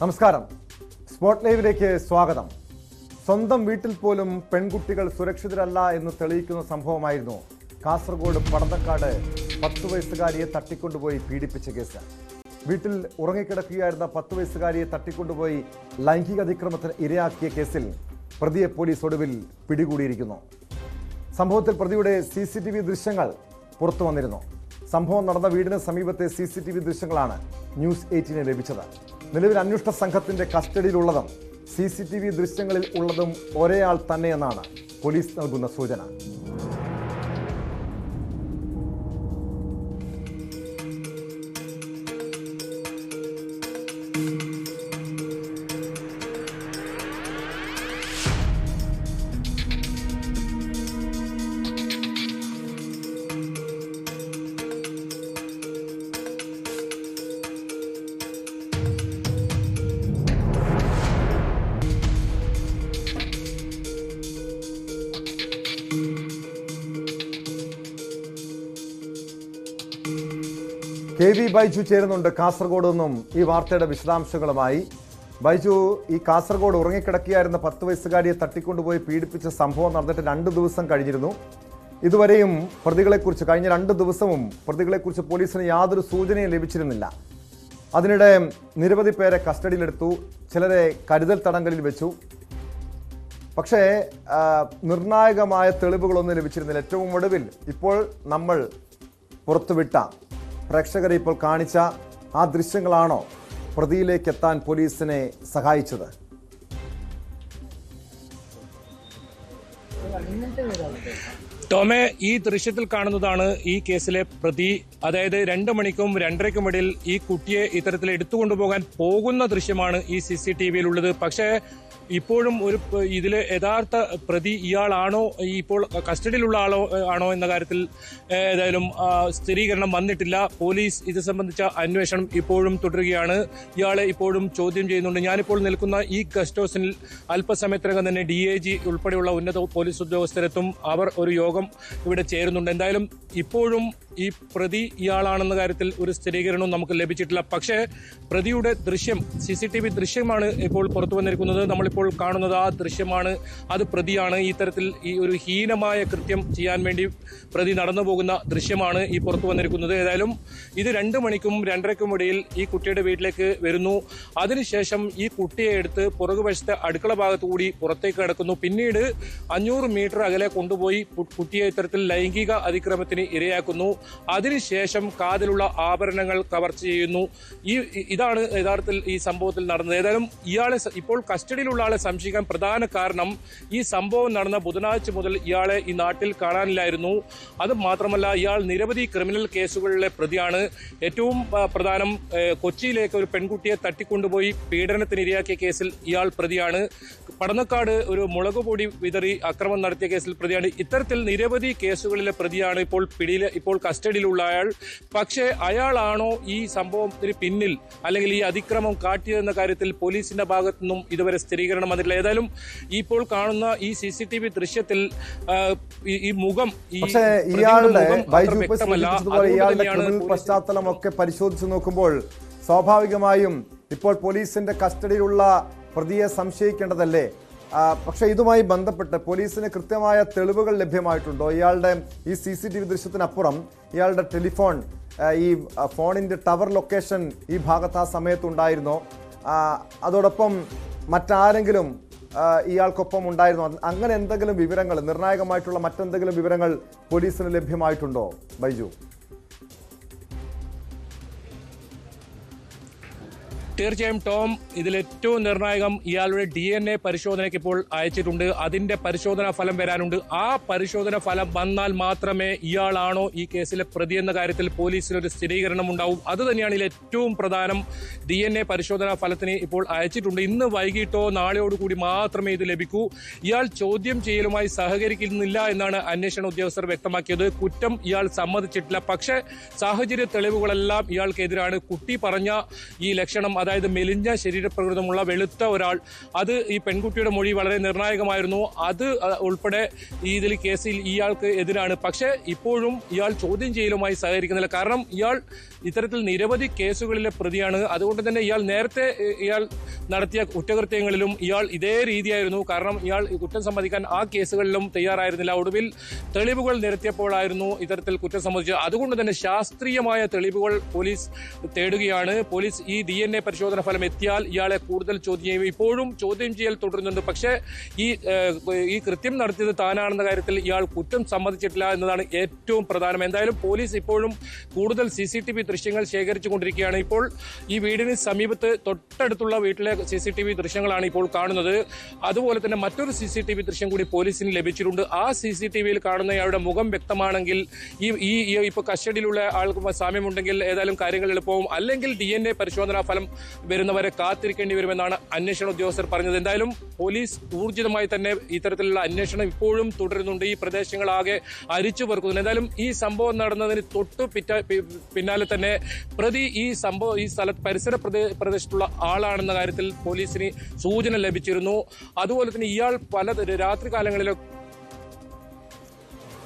നമസ്കാരം. സ്പോട്ട് ലൈവിലേക്ക് സ്വാഗതം. സ്വന്തം വീട്ടിൽ പോലും പെൺകുട്ടികൾ സുരക്ഷിതരല്ല എന്ന് തെളിയിക്കുന്ന സംഭവമായിരുന്നു കാസർഗോഡ് പടന്നക്കാട് 10 വയസ്സുകാരിയെ തട്ടിക്കൊണ്ടുപോയി പീഡിപ്പിച്ച കേസ്. വീട്ടിൽ ഉറങ്ങിക്കിടക്കുകയായിരുന്ന 10 വയസ്സുകാരിയെ തട്ടിക്കൊണ്ടുപോയി ലൈംഗിക അതിക്രമത്തിന് ഇരയാക്കിയ കേസിൽ പ്രതിയെ പോലീസ് ഒടുവിൽ പിടികൂടിയിരിക്കുന്നു. സംഭവത്തിൽ പ്രതിയുടെ CCTV ദൃശ്യങ്ങൾ പുറത്തു വന്നിരുന്നു. സംഭവം നടന്ന വീടിന് സമീപത്തെ CCTV ദൃശ്യങ്ങളാണ് ന്യൂസ് 18 ലഭിച്ചത്. നിലവിൽ അന്വേഷണ സംഘത്തിന്റെ കസ്റ്റഡിയിലുള്ളതും CCTV ദൃശ്യങ്ങളിൽ ഉള്ളതും ഒരേയാൾ തന്നെയെന്നാണ് പോലീസ് നൽകുന്ന സൂചന. KV ബൈജു ചേരുന്നുണ്ട് കാസർഗോഡ് നിന്നും ഈ വാർത്തയുടെ വിശദാംശങ്ങളുമായി. ബൈജു, ഈ കാസർഗോഡ് ഉറങ്ങിക്കിടക്കുകയായിരുന്ന 10 വയസ്സുകാരിയെ തട്ടിക്കൊണ്ടുപോയി പീഡിപ്പിച്ച സംഭവം നടന്നിട്ട് 2 ദിവസം കഴിഞ്ഞിരുന്നു. ഇതുവരെയും പ്രതികളെക്കുറിച്ച് കഴിഞ്ഞ 2 ദിവസവും പ്രതികളെക്കുറിച്ച് പോലീസിന് യാതൊരു സൂചനയും ലഭിച്ചിരുന്നില്ല. അതിനിടെ നിരവധി പേരെ കസ്റ്റഡിയിലെടുത്തു, ചിലരെ കരുതൽ തടങ്കലിൽ വെച്ചു. പക്ഷേ നിർണായകമായ തെളിവുകളൊന്നും ലഭിച്ചിരുന്നില്ല. ഏറ്റവും ഒടുവിൽ ഇപ്പോൾ നമ്മൾ പുറത്തുവിട്ട പ്രേക്ഷകരെ ഇപ്പോൾ കാണിച്ച ആ ദൃശ്യങ്ങളാണോ പ്രതിയിലേക്ക് എത്താൻ പോലീസിനെ സഹായിച്ചത്? ടോമെ, ഈ ദൃശ്യത്തിൽ കാണുന്നതാണ് ഈ കേസിലെ പ്രതി. അതായത് 2 മണിക്കും 2:30ക്കും ഇടയിൽ ഈ കുട്ടിയെ ഇത്തരത്തിൽ എടുത്തുകൊണ്ടുപോകാൻ പോകുന്ന ദൃശ്യമാണ് ഈ CCTVയിൽ ഉള്ളത്. പക്ഷേ ഇപ്പോഴും ഇതിലെ യഥാർത്ഥ പ്രതി ഇയാളാണോ, ഇപ്പോൾ കസ്റ്റഡിയിലുള്ള ആണോ എന്ന കാര്യത്തിൽ ഏതായാലും സ്ഥിരീകരണം വന്നിട്ടില്ല. പോലീസ് ഇത് സംബന്ധിച്ച അന്വേഷണം ഇപ്പോഴും തുടരുകയാണ്. ഇയാളെ ഇപ്പോഴും ചോദ്യം ചെയ്യുന്നുണ്ട്. ഞാനിപ്പോൾ നിൽക്കുന്ന ഈ ഗസ്റ്റ് ഹൗസിൽ അല്പസമയത്തിനകം തന്നെ DIG ഉൾപ്പെടെയുള്ള ഉന്നത പോലീസ് ഉദ്യോഗസ്ഥരെത്തും. അവർ ഒരു യോഗം ഇവിടെ ചേരുന്നുണ്ട്. എന്തായാലും ഇപ്പോഴും ഈ പ്രതി ഇയാളാണെന്ന കാര്യത്തിൽ ഒരു സ്ഥിരീകരണവും നമുക്ക് ലഭിച്ചിട്ടില്ല. പക്ഷേ പ്രതിയുടെ ദൃശ്യം, CCTV ദൃശ്യമാണ് ഇപ്പോൾ പുറത്തു വന്നിരിക്കുന്നത്. നമ്മളിപ്പോൾ കാണുന്നത് ആ ദൃശ്യമാണ്. അത് പ്രതിയാണ്. ഈ തരത്തിൽ ഈ ഒരു ഹീനമായ കൃത്യം ചെയ്യാൻ വേണ്ടി പ്രതി നടന്നു പോകുന്ന ദൃശ്യമാണ് ഈ പുറത്തു വന്നിരിക്കുന്നത്. ഏതായാലും ഇത് 2 മണിക്കും 2:30ക്കും ഇടയിൽ ഈ കുട്ടിയുടെ വീട്ടിലേക്ക് വരുന്നു. അതിനുശേഷം ഈ കുട്ടിയെ എടുത്ത് പുറകുവശത്തെ അടുക്കള ഭാഗത്തു കൂടി പുറത്തേക്ക് കിടക്കുന്നു. പിന്നീട് 500 മീറ്റർ അകലെ കൊണ്ടുപോയി കുട്ടിയെ ഇത്തരത്തിൽ ലൈംഗിക അതിക്രമത്തിന് ഇരയാക്കുന്നു. അതിനുശേഷം കാതിലുള്ള ആഭരണങ്ങൾ കവർച്ച ചെയ്യുന്നു. ഇതാണ് യഥാർത്ഥത്തിൽ ഈ സംഭവത്തിൽ നടന്നത്. ഏതായാലും ഇയാളെ ഇപ്പോൾ കസ്റ്റഡിയിലുള്ള ആളെ സംശയിക്കാൻ പ്രധാന കാരണം ഈ സംഭവം നടന്ന ബുധനാഴ്ച മുതൽ ഇയാളെ ഈ നാട്ടിൽ കാണാനില്ലായിരുന്നു. അത് മാത്രമല്ല, ഇയാൾ നിരവധി ക്രിമിനൽ കേസുകളിലെ പ്രതിയാണ്. ഏറ്റവും പ്രധാനം, കൊച്ചിയിലേക്ക് ഒരു പെൺകുട്ടിയെ തട്ടിക്കൊണ്ടുപോയി പീഡനത്തിന് ഇരയാക്കിയ കേസിൽ ഇയാൾ പ്രതിയാണ്. പടന്നക്കാട് ഒരു മുളകുപൊടി വിതറി അക്രമം നടത്തിയ കേസിൽ പ്രതിയാണ്. ഇത്തരത്തിൽ നിരവധി കേസുകളിലെ പ്രതിയാണ് ഇപ്പോൾ കസ്റ്റഡിയിലുള്ള അയാൾ. പക്ഷേ അയാളാണോ ഈ സംഭവത്തിന് പിന്നിൽ അല്ലെങ്കിൽ ഈ അതിക്രമം കാട്ടിയതെന്ന കാര്യത്തിൽ പോലീസിന്റെ ഭാഗത്തു നിന്നും ഇതുവരെ സ്ഥിരീകരണം വന്നിട്ടില്ല. ഏതായാലും ഇപ്പോൾ കാണുന്ന ഈ CCTV ദൃശ്യത്തിൽ ഈ മുഖം, ഇയാളുടെ പശ്ചാത്തലമൊക്കെ പരിശോധിച്ച് നോക്കുമ്പോൾ സ്വാഭാവികമായും ഇപ്പോൾ പോലീസിന്റെ കസ്റ്റഡിയിലുള്ള പ്രതിയെ സംശയിക്കേണ്ടതല്ലേ? പക്ഷേ ഇതുമായി ബന്ധപ്പെട്ട് പോലീസിന് കൃത്യമായ തെളിവുകൾ ലഭ്യമായിട്ടുണ്ടോ? ഇയാളുടെ ഈ CCTV ദൃശ്യത്തിനപ്പുറം ഇയാളുടെ ടെലിഫോൺ, ഈ ഫോണിന്റെ ടവർ ലൊക്കേഷൻ ഈ ഭാഗത്ത് ആ സമയത്തുണ്ടായിരുന്നോ? അതോടൊപ്പം മറ്റാരെങ്കിലും ഇയാൾക്കൊപ്പം ഉണ്ടായിരുന്നോ? അങ്ങനെ എന്തെങ്കിലും വിവരങ്ങൾ, നിർണായകമായിട്ടുള്ള മറ്റെന്തെങ്കിലും വിവരങ്ങൾ പോലീസിന് ലഭ്യമായിട്ടുണ്ടോ ബൈജു? തീർച്ചയായും ടോം, ഇതിലേറ്റവും നിർണായകം ഇയാളുടെ DNA പരിശോധനയ്ക്ക് ഇപ്പോൾ അയച്ചിട്ടുണ്ട്. അതിന്റെ പരിശോധനാ ഫലം വരാനുണ്ട്. ആ പരിശോധന ഫലം വന്നാൽ മാത്രമേ ഇയാളാണോ ഈ കേസിലെ പ്രതി എന്ന കാര്യത്തിൽ പോലീസിനൊരു സ്ഥിരീകരണം ഉണ്ടാവും. അത് തന്നെയാണ് ഇതിൽ ഏറ്റവും പ്രധാനം. DNA പരിശോധനാ ഫലത്തിന് ഇപ്പോൾ അയച്ചിട്ടുണ്ട്. ഇന്ന് വൈകിട്ടോ നാളെയോടുകൂടി മാത്രമേ ഇത് ലഭിക്കൂ. ഇയാൾ ചോദ്യം ചെയ്യലുമായി സഹകരിക്കുന്നില്ല എന്നാണ് അന്വേഷണ ഉദ്യോഗസ്ഥർ വ്യക്തമാക്കിയത്. കുറ്റം ഇയാൾ സമ്മതിച്ചിട്ടില്ല. പക്ഷേ സാഹചര്യ തെളിവുകളെല്ലാം ഇയാൾക്കെതിരാണ്. കുട്ടി പറഞ്ഞ ഈ ലക്ഷണം, അതായത് മെലിഞ്ഞ ശരീരപ്രകൃതമുള്ള വെളുത്ത ഒരാൾ, അത് ഈ പെൺകുട്ടിയുടെ മൊഴി വളരെ നിർണായകമായിരുന്നു. അത് ഉൾപ്പെടെ ഇതിൽ കേസിൽ ഇയാൾക്ക് എതിരാണ്. പക്ഷേ ഇപ്പോഴും ഇയാൾ ചോദ്യം ചെയ്യലുമായി സഹകരിക്കുന്നില്ല. കാരണം ഇയാൾ ഇത്തരത്തിൽ നിരവധി കേസുകളിലെ പ്രതിയാണ്. അതുകൊണ്ട് തന്നെ ഇയാൾ നടത്തിയ കുറ്റകൃത്യങ്ങളിലും ഇയാൾ ഇതേ രീതിയായിരുന്നു. കാരണം ഇയാൾ കുറ്റം സമ്മതിക്കാൻ ആ കേസുകളിലും തയ്യാറായിരുന്നില്ല. ഒടുവിൽ തെളിവുകൾ നിരത്തിയപ്പോഴായിരുന്നു ഇത്തരത്തിൽ കുറ്റം സമ്മതിച്ചത്. അതുകൊണ്ട് തന്നെ ശാസ്ത്രീയമായ തെളിവുകൾ പോലീസ് തേടുകയാണ്. പോലീസ് ഈ DNA പരിശോധന ഫലം എത്തിയാൽ ഇയാളെ കൂടുതൽ ചോദ്യം ചെയ്യും. ഇപ്പോഴും ചോദ്യം ചെയ്യൽ തുടരുന്നുണ്ട്. പക്ഷേ ഈ കൃത്യം നടത്തിയത് താനാണെന്ന കാര്യത്തിൽ ഇയാൾ കുറ്റം സമ്മതിച്ചിട്ടില്ല എന്നതാണ് ഏറ്റവും പ്രധാനം. എന്തായാലും പോലീസ് ഇപ്പോഴും കൂടുതൽ CCTV ദൃശ്യങ്ങൾ ശേഖരിച്ചുകൊണ്ടിരിക്കുകയാണ്. ഇപ്പോൾ ഈ വീടിന് സമീപത്ത് തൊട്ടടുത്തുള്ള വീട്ടിലെ CCTV ദൃശ്യങ്ങളാണ് ഇപ്പോൾ കാണുന്നത്. അതുപോലെ തന്നെ മറ്റൊരു CCTV ദൃശ്യം കൂടി പോലീസിന് ലഭിച്ചിട്ടുണ്ട്. ആ CCTVയിൽ കാണുന്നയാളുടെ മുഖം വ്യക്തമാണെങ്കിൽ ഈ ഇപ്പോൾ കസ്റ്റഡിയിലുള്ള ആൾക്ക് സാമ്യമുണ്ടെങ്കിൽ ഏതായാലും കാര്യങ്ങൾ എളുപ്പവും. അല്ലെങ്കിൽ DNA പരിശോധനാ ഫലം വരുന്നവരെ കാത്തിരിക്കേണ്ടി വരുമെന്നാണ് അന്വേഷണ ഉദ്യോഗസ്ഥർ പറഞ്ഞത്. എന്തായാലും പോലീസ് ഊർജിതമായി തന്നെ ഇത്തരത്തിലുള്ള അന്വേഷണം ഇപ്പോഴും തുടരുന്നുണ്ട്. ഈ പ്രദേശങ്ങളാകെ അരിച്ചു പെറുക്കുന്നുണ്ട്. എന്തായാലും ഈ സംഭവം നടന്നതിന് തൊട്ടു പിന്നാലെ തന്നെ പ്രതി ഈ പരിസര പ്രദേശത്തുള്ള ആളാണെന്ന കാര്യത്തിൽ പോലീസിന് സൂചന ലഭിച്ചിരുന്നു. അതുപോലെ തന്നെ ഇയാൾ പല രാത്രികാലങ്ങളിലൊക്കെ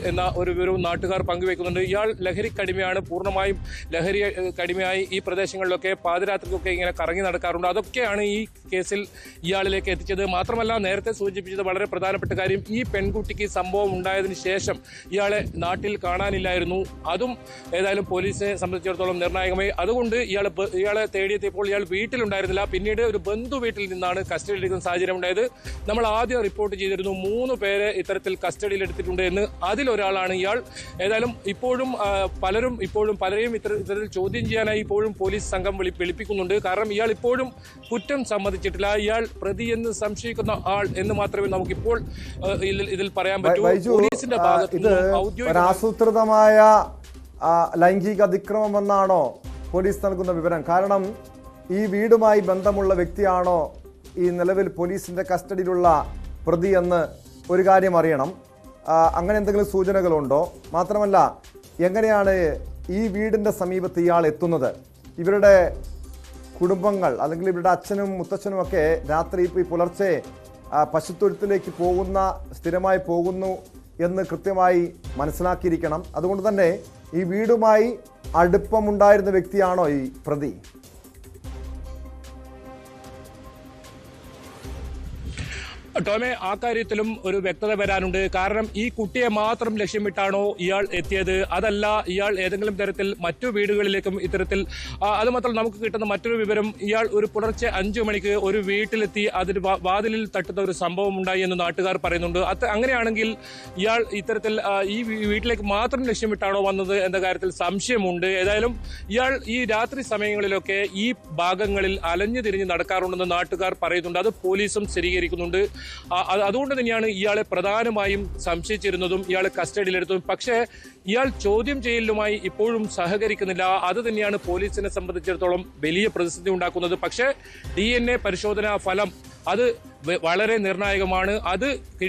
എന്ന ഒരു വിവരവും നാട്ടുകാർ പങ്കുവെക്കുന്നുണ്ട്. ഇയാൾ ലഹരിക്കടിമയാണ്. പൂർണ്ണമായും ലഹരി കടിമയായി ഈ പ്രദേശങ്ങളിലൊക്കെ പാതിരാത്രിക്കൊക്കെ ഇങ്ങനെ കറങ്ങി നടക്കാറുണ്ട്. അതൊക്കെയാണ് ഈ കേസിൽ ഇയാളിലേക്ക് എത്തിച്ചത്. മാത്രമല്ല, നേരത്തെ സൂചിപ്പിച്ചത് വളരെ പ്രധാനപ്പെട്ട കാര്യം, ഈ പെൺകുട്ടിക്ക് സംഭവം ഉണ്ടായതിനു ശേഷം ഇയാളെ നാട്ടിൽ കാണാനില്ലായിരുന്നു. അതും ഏതായാലും പോലീസിനെ സംബന്ധിച്ചിടത്തോളം നിർണായകമായി. അതുകൊണ്ട് ഇയാളെ തേടിയെത്തിയപ്പോൾ ഇയാൾ വീട്ടിലുണ്ടായിരുന്നില്ല. പിന്നീട് ഒരു ബന്ധു വീട്ടിൽ നിന്നാണ് കസ്റ്റഡിയിലെടുക്കുന്ന സാഹചര്യം ഉണ്ടായത്. നമ്മൾ ആദ്യം റിപ്പോർട്ട് ചെയ്തിരുന്നു 3 പേരെ ഇത്തരത്തിൽ കസ്റ്റഡിയിലെടുത്തിട്ടുണ്ട് എന്ന്. ഒരാളാണ് ഇയാൾ. ഏതായാലും ഇപ്പോഴും പലരെയും ഇത്തരത്തിൽ ചോദ്യം ചെയ്യാനായി ഇപ്പോഴും പോലീസ് സംഘം വിളിപ്പിക്കുന്നുണ്ട്. കാരണം ഇയാൾ ഇപ്പോഴും കുറ്റം സമ്മതിച്ചിട്ടില്ല. ഇയാൾ പ്രതി എന്ന് സംശയിക്കുന്ന ആൾ എന്ന് മാത്രമേ നമുക്കിപ്പോൾ ഇതിൽ പറയാൻ പറ്റൂ. പോലീസിന്റെ ഭാഗത്ത് ആസൂത്രിതമായ ലൈംഗിക അതിക്രമമെന്നാണോ പോലീസ് നൽകുന്ന വിവരം? കാരണം ഈ വീടുമായി ബന്ധമുള്ള വ്യക്തിയാണോ ഈ നിലവിൽ പോലീസിന്റെ കസ്റ്റഡിയിലുള്ള പ്രതി എന്ന് ഒരു കാര്യം അറിയണം. അങ്ങനെ എന്തെങ്കിലും സൂചനകളുണ്ടോ? മാത്രമല്ല, എങ്ങനെയാണ് ഈ വീടിൻ്റെ സമീപത്ത് ഇയാൾ എത്തുന്നത്? ഇവരുടെ കുടുംബങ്ങൾ അല്ലെങ്കിൽ ഇവരുടെ അച്ഛനും മുത്തച്ഛനും ഒക്കെ രാത്രി ഇപ്പോൾ ഈ പുലർച്ചെ പശുത്തൊഴുത്തിലേക്ക് സ്ഥിരമായി പോകുന്നു എന്ന് കൃത്യമായി മനസ്സിലാക്കിയിരിക്കണം. അതുകൊണ്ട് തന്നെ ഈ വീടുമായി അടുപ്പമുണ്ടായിരുന്ന വ്യക്തിയാണോ ഈ പ്രതി? ടോമെ, ആ കാര്യത്തിലും ഒരു വ്യക്തത വരാനുണ്ട്. കാരണം ഈ കുട്ടിയെ മാത്രം ലക്ഷ്യമിട്ടാണോ ഇയാൾ എത്തിയത്? അതല്ല, ഇയാൾ ഏതെങ്കിലും തരത്തിൽ മറ്റു വീടുകളിലേക്കും ഇത്തരത്തിൽ അത് മാത്രം നമുക്ക് കിട്ടുന്ന മറ്റൊരു വിവരം, ഇയാൾ ഒരു പുലർച്ചെ 5 മണിക്ക് ഒരു വീട്ടിലെത്തി അതിന് വാതിലിൽ തട്ടുന്ന ഒരു സംഭവം ഉണ്ടായി എന്ന് നാട്ടുകാർ പറയുന്നുണ്ട്. അങ്ങനെയാണെങ്കിൽ ഇയാൾ ഇത്തരത്തിൽ ഈ വീട്ടിലേക്ക് മാത്രം ലക്ഷ്യമിട്ടാണോ വന്നത് എന്ന കാര്യത്തിൽ സംശയമുണ്ട്. ഏതായാലും ഇയാൾ ഈ രാത്രി സമയങ്ങളിലൊക്കെ ഈ ഭാഗങ്ങളിൽ അലഞ്ഞു തിരിഞ്ഞ് നടക്കാറുണ്ടെന്ന് നാട്ടുകാർ പറയുന്നുണ്ട്. അത് പോലീസും സ്ഥിരീകരിക്കുന്നുണ്ട്. അതുകൊണ്ട് തന്നെയാണ് ഇയാളെ പ്രധാനമായും സംശയിച്ചിരുന്നതും ഇയാളെ കസ്റ്റഡിയിലെടുത്തതും. പക്ഷേ ഇയാൾ ചോദ്യം ചെയ്യലുമായി ഇപ്പോഴും സഹകരിക്കുന്നില്ല. അത് തന്നെയാണ് പോലീസിനെ സംബന്ധിച്ചിടത്തോളം വലിയ പ്രതിസന്ധി ഉണ്ടാക്കുന്നത്. പക്ഷേ DNA പരിശോധനാ ഫലം അത് വളരെ നിർണായകമാണ്. അത്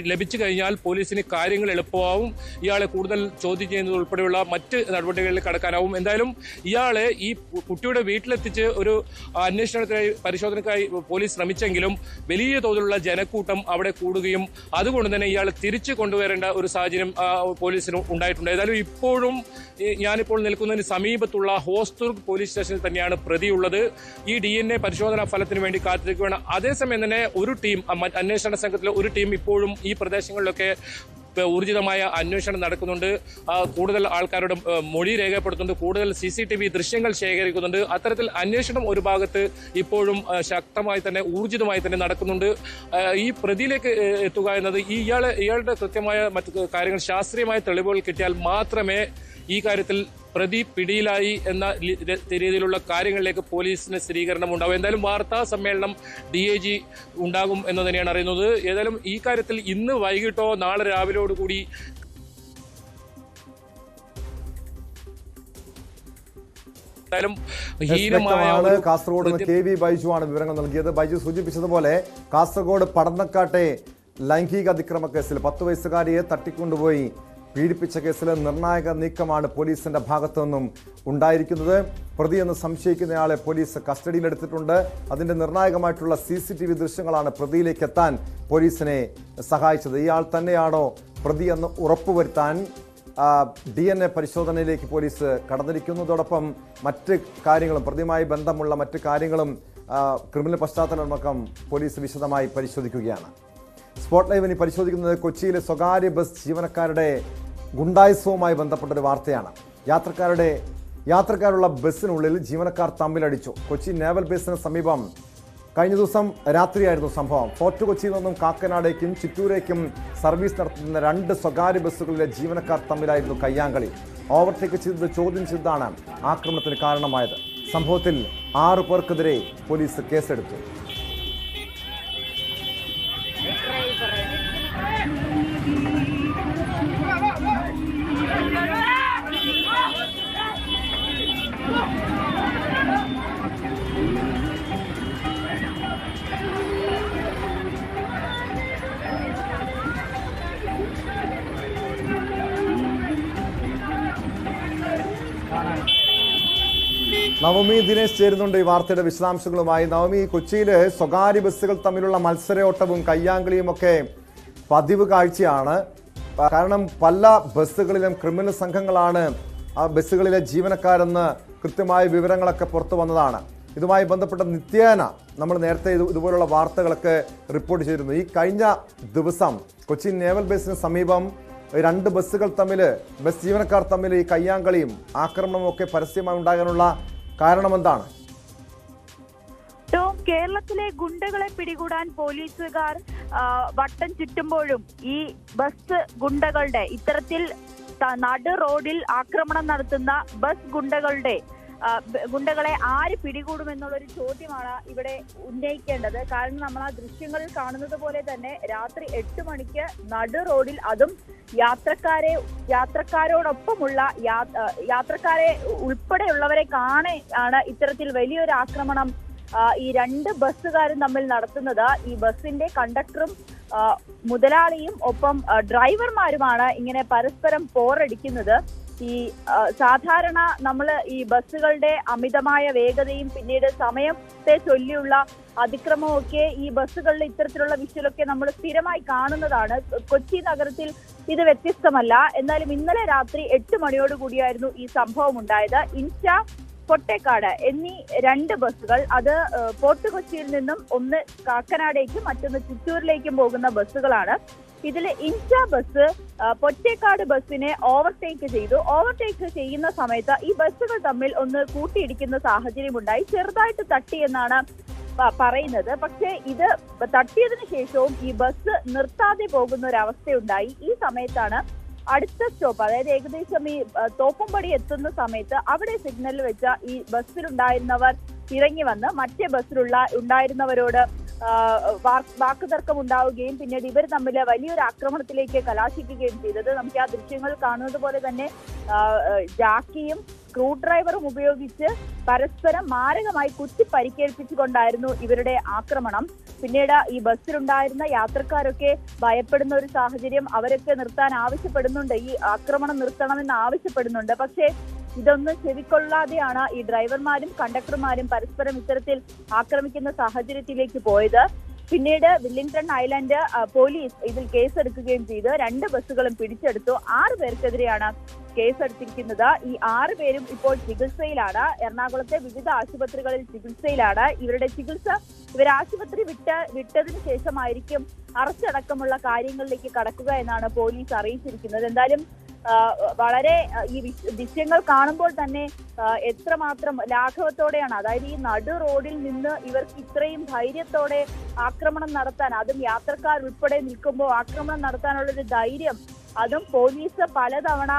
ലഭിച്ചു കഴിഞ്ഞാൽ പോലീസിന് കാര്യങ്ങൾ എളുപ്പമാവും. ഇയാളെ കൂടുതൽ ചോദ്യം ചെയ്യുന്നത് ഉൾപ്പെടെയുള്ള മറ്റ് നടപടികളിൽ കടക്കാനാവും. എന്തായാലും ഇയാളെ ഈ കുട്ടിയുടെ വീട്ടിലെത്തിച്ച് ഒരു അന്വേഷണത്തിനായി പരിശോധനയ്ക്കായി പോലീസ് ശ്രമിച്ചെങ്കിലും വലിയ തോതിലുള്ള ജനക്കൂട്ടം അവിടെ കൂടുകയും അതുകൊണ്ട് തന്നെ ഇയാളെ തിരിച്ചു കൊണ്ടുവരേണ്ട ഒരു സാഹചര്യം പോലീസിന് ഉണ്ടായിട്ടുണ്ട്. ഏതായാലും ഇപ്പോഴും ഞാനിപ്പോൾ നിൽക്കുന്നതിന് സമീപത്തുള്ള ഹോസ്ദുർഗ് പോലീസ് സ്റ്റേഷനിൽ തന്നെയാണ് പ്രതിയുള്ളത്. ഈ DNA പരിശോധനാ ഫലത്തിന് വേണ്ടി കാത്തിരിക്കുകയാണ്. അതേസമയം തന്നെ ഒരു ടീം, അന്വേഷണ സംഘത്തിലെ ഒരു ടീം ഇപ്പോഴും ഈ പ്രദേശങ്ങളിലൊക്കെ ഊർജിതമായ അന്വേഷണം നടക്കുന്നുണ്ട്. കൂടുതൽ ആൾക്കാരുടെ മൊഴി രേഖപ്പെടുത്തുന്നുണ്ട്. കൂടുതൽ CCTV ദൃശ്യങ്ങൾ ശേഖരിക്കുന്നുണ്ട്. അത്തരത്തിൽ അന്വേഷണം ഒരു ഭാഗത്ത് ഇപ്പോഴും ശക്തമായി തന്നെ ഊർജിതമായി തന്നെ നടക്കുന്നുണ്ട്. ഈ പ്രതിയിലേക്ക് എത്തുക എന്നത് ഇയാളുടെ കൃത്യമായ മറ്റു കാര്യങ്ങൾ, ശാസ്ത്രീയമായ തെളിവുകൾ കിട്ടിയാൽ മാത്രമേ ഈ കാര്യത്തിൽ പ്രതി പിടിയിലായി എന്ന രീതിയിലുള്ള കാര്യങ്ങളിലേക്ക് പോലീസിന് സ്ഥിരീകരണം ഉണ്ടാവും. എന്തായാലും വാർത്താ സമ്മേളനം DIG ഉണ്ടാകും എന്ന് തന്നെയാണ് അറിയുന്നത്. ഏതായാലും ഈ കാര്യത്തിൽ ഇന്ന് വൈകിട്ടോ നാളെ രാവിലെയോടുകൂടി കാസർഗോഡ് KV ബൈജു ആണ് വിവരങ്ങൾ നൽകിയത്. ബൈജു സൂചിപ്പിച്ചതുപോലെ കാസർഗോഡ് പടന്നക്കാട്ടെ ലൈംഗിക അതിക്രമ കേസിൽ 10 വയസ്സുകാരിയെ തട്ടിക്കൊണ്ടുപോയി പീഡിപ്പിച്ച കേസിലെ നിർണായക നീക്കമാണ് പോലീസിന്റെ ഭാഗത്തു നിന്നും ഉണ്ടായിരിക്കുന്നത്. പ്രതിയെന്ന് സംശയിക്കുന്നയാളെ പോലീസ് കസ്റ്റഡിയിലെടുത്തിട്ടുണ്ട്. അതിന്റെ നിർണായകമായിട്ടുള്ള CCTV ദൃശ്യങ്ങളാണ് പ്രതിയിലേക്ക് എത്താൻ പോലീസിനെ സഹായിച്ചത്. ഇയാൾ തന്നെയാണോ പ്രതിയെന്ന് ഉറപ്പുവരുത്താൻ DNA പരിശോധനയിലേക്ക് പോലീസ് കടന്നിരിക്കുന്നതോടൊപ്പം മറ്റ് കാര്യങ്ങളും പ്രതിയുമായി ബന്ധമുള്ള മറ്റ് കാര്യങ്ങളും ക്രിമിനൽ പശ്ചാത്തലമടക്കം പോലീസ് വിശദമായി പരിശോധിക്കുകയാണ്. സ്പോട്ട് ലൈവ് ഇനി പരിശോധിക്കുന്നത് കൊച്ചിയിലെ സ്വകാര്യ ബസ് ജീവനക്കാരുടെ ഗുണ്ടായുസവുമായി ബന്ധപ്പെട്ടൊരു വാർത്തയാണ്. യാത്രക്കാരുള്ള ബസ്സിനുള്ളിൽ ജീവനക്കാർ തമ്മിലടിച്ചു. കൊച്ചി നേവൽ ബേസിന് സമീപം കഴിഞ്ഞ ദിവസം രാത്രിയായിരുന്നു സംഭവം. ഫോർട്ട് കൊച്ചിയിൽ നിന്നും കാക്കനാടേക്കും ചിറ്റൂരേക്കും സർവീസ് നടത്തുന്ന 2 സ്വകാര്യ ബസ്സുകളിലെ ജീവനക്കാർ തമ്മിലായിരുന്നു കയ്യാങ്കളി. ഓവർടേക്ക് ചെയ്തത് ചോദ്യം ചെയ്താണ് ആക്രമണത്തിന് കാരണമായത്. സംഭവത്തിൽ 6 പേർക്കെതിരെ പോലീസ് കേസെടുത്തു. നവമി ദിനേശ് ചേരുന്നുണ്ട് ഈ വാർത്തയുടെ വിശദാംശങ്ങളുമായി. നവമി, കൊച്ചിയിലെ സ്വകാര്യ ബസ്സുകൾ തമ്മിലുള്ള മത്സരയോട്ടവും കയ്യാങ്കളിയും ഒക്കെ പതിവ് കാഴ്ചയാണ്. കാരണം പല ബസ്സുകളിലും ക്രിമിനൽ സംഘങ്ങളാണ് ആ ബസ്സുകളിലെ ജീവനക്കാരെന്ന് കൃത്യമായ വിവരങ്ങളൊക്കെ പുറത്തു വന്നതാണ്. ഇതുമായി ബന്ധപ്പെട്ട നിത്യേന നമ്മൾ നേരത്തെ ഇതുപോലുള്ള വാർത്തകളൊക്കെ റിപ്പോർട്ട് ചെയ്തിരുന്നു. ഈ കഴിഞ്ഞ ദിവസം കൊച്ചി നേവൽ ബേസിന് സമീപം 2 ബസ്സുകൾ തമ്മിൽ, ബസ് ജീവനക്കാർ തമ്മിൽ ഈ കയ്യാങ്കളിയും ആക്രമണവും ഒക്കെ പരസ്യമായി ഉണ്ടാകാനുള്ള കാരണമെന്താണ്? കേരളത്തിലെ ഗുണ്ടകളെ പിടികൂടാൻ പോലീസുകാർ വട്ടം ചുറ്റുമ്പോഴും ഈ ബസ് ഗുണ്ടകളുടെ ഇത്തരത്തിൽ നടു റോഡിൽ ആക്രമണം നടത്തുന്ന ബസ് ഗുണ്ടകളെ ആര് പിടികൂടുമെന്നുള്ളൊരു ചോദ്യമാണ് ഇവിടെ ഉന്നയിക്കേണ്ടത്. കാരണം നമ്മൾ ആ ദൃശ്യങ്ങളിൽ കാണുന്നത് പോലെ തന്നെ രാത്രി 8 മണിക്ക് നടു റോഡിൽ, അതും യാത്രക്കാരോടൊപ്പമുള്ള യാത്രക്കാരെ ഉൾപ്പെടെയുള്ളവരെ ആണ് ഇത്തരത്തിൽ വലിയൊരു ആക്രമണം ഈ 2 ബസ്സുകാരും തമ്മിൽ നടത്തുന്നത്. ഈ ബസിന്റെ കണ്ടക്ടറും മുതലാളിയും ഒപ്പം ഡ്രൈവർമാരുമാണ് ഇങ്ങനെ പരസ്പരം പോരടിക്കുന്നത്. ഈ സാധാരണ നമ്മൾ ഈ ബസ്സുകളുടെ അമിതമായ വേഗതയും പിന്നീട് സമയത്തെ ചൊല്ലിയുള്ള അതിക്രമവും ഒക്കെ ഈ ബസ്സുകളിൽ ഇത്തരത്തിലുള്ള വിഷ്വലൊക്കെ നമ്മൾ സ്ഥിരമായി കാണുന്നതാണ്. കൊച്ചി നഗരത്തിൽ ഇത് വ്യത്യസ്തമല്ല. എന്നാലും ഇന്നലെ രാത്രി 8 മണിയോടുകൂടിയായിരുന്നു ഈ സംഭവം ഉണ്ടായത്. ഇൻഷ, പൊട്ടേക്കാട് എന്നീ 2 ബസ്സുകൾ, അത് ഫോർട്ട് കൊച്ചിയിൽ നിന്നും ഒന്ന് കാക്കനാടേക്കും മറ്റൊന്ന് ചിറ്റൂരിലേക്കും പോകുന്ന ബസ്സുകളാണ്. ഇതില് ഇൻഷ ബസ് പൊറ്റേക്കാട് ബസ്സിനെ ഓവർടേക്ക് ചെയ്തു. ഓവർടേക്ക് ചെയ്യുന്ന സമയത്ത് ഈ ബസ്സുകൾ തമ്മിൽ ഒന്ന് കൂട്ടിയിടിക്കുന്ന സാഹചര്യം ഉണ്ടായി. ചെറുതായിട്ട് തട്ടി എന്നാണ് പറയുന്നത്. പക്ഷേ ഇത് തട്ടിയതിനു ശേഷവും ഈ ബസ് നിർത്താതെ പോകുന്ന ഒരു അവസ്ഥയുണ്ടായി. ഈ സമയത്താണ് അടുത്ത സ്റ്റോപ്പ്, അതായത് ഏകദേശം ഈ തോപ്പുംപടി എത്തുന്ന സമയത്ത് അവിടെ സിഗ്നലിൽ വെച്ച ഈ ബസ്സിലുണ്ടായിരുന്നവർ ഇറങ്ങി വന്ന് മറ്റേ ഉണ്ടായിരുന്നവരോട് വാക്കുതർക്കം ഉണ്ടാവുകയും പിന്നീട് ഇവർ തമ്മിൽ വലിയൊരു ആക്രമണത്തിലേക്ക് കലാശിക്കുകയും ചെയ്തത്. നമുക്ക് ആ ദൃശ്യങ്ങൾ കാണുന്നത് പോലെ തന്നെ ജാക്കിയും സ്ക്രൂ ഡ്രൈവറും ഉപയോഗിച്ച് പരസ്പരം മാരകമായി കുത്തി പരിക്കേൽപ്പിച്ചുകൊണ്ടായിരുന്നു ഇവരുടെ ആക്രമണം. പിന്നീട് ഈ ബസ്സിലുണ്ടായിരുന്ന യാത്രക്കാരൊക്കെ ഭയപ്പെടുന്ന ഒരു സാഹചര്യം, അവരൊക്കെ നിർത്താൻ ആവശ്യപ്പെടുന്നുണ്ട്, ഈ ആക്രമണം നിർത്തണമെന്ന് ആവശ്യപ്പെടുന്നുണ്ട്. പക്ഷേ ഇതൊന്നും ചെവിക്കൊള്ളാതെയാണ് ഈ ഡ്രൈവർമാരും കണ്ടക്ടർമാരും പരസ്പരം ഇത്തരത്തിൽ ആക്രമിക്കുന്ന സാഹചര്യത്തിലേക്ക് പോയത്. പിന്നീട് വില്ലിംഗ്ടൺ ഐലൻഡ് പോലീസ് ഇതിൽ കേസെടുക്കുകയും ചെയ്ത് 2 ബസ്സുകളും പിടിച്ചെടുത്തു. 6 പേർക്കെതിരെയാണ് കേസെടുത്തിരിക്കുന്നത്. ഈ 6 പേരും ഇപ്പോൾ ചികിത്സയിലാണ്. എറണാകുളത്തെ വിവിധ ആശുപത്രികളിൽ ചികിത്സയിലാണ്. ഇവർ ആശുപത്രി വിട്ടതിന് ശേഷമായിരിക്കും അറസ്റ്റ് അടക്കമുള്ള കാര്യങ്ങളിലേക്ക് കടക്കുക എന്നാണ് പോലീസ് അറിയിച്ചിരിക്കുന്നത്. എന്തായാലും വളരെ ഈ ദൃശ്യങ്ങൾ കാണുമ്പോൾ തന്നെ എത്രമാത്രം ലാഘവത്തോടെയാണ്, അതായത് ഈ നടു റോഡിൽ നിന്ന് ഇവർക്ക് ഇത്രയും ധൈര്യത്തോടെ ആക്രമണം നടത്താൻ, അതും യാത്രക്കാരുൾപ്പെടെ നിൽക്കുമ്പോൾ ആക്രമണം നടത്താനുള്ളൊരു ധൈര്യം, അതും പോലീസ് പലതവണ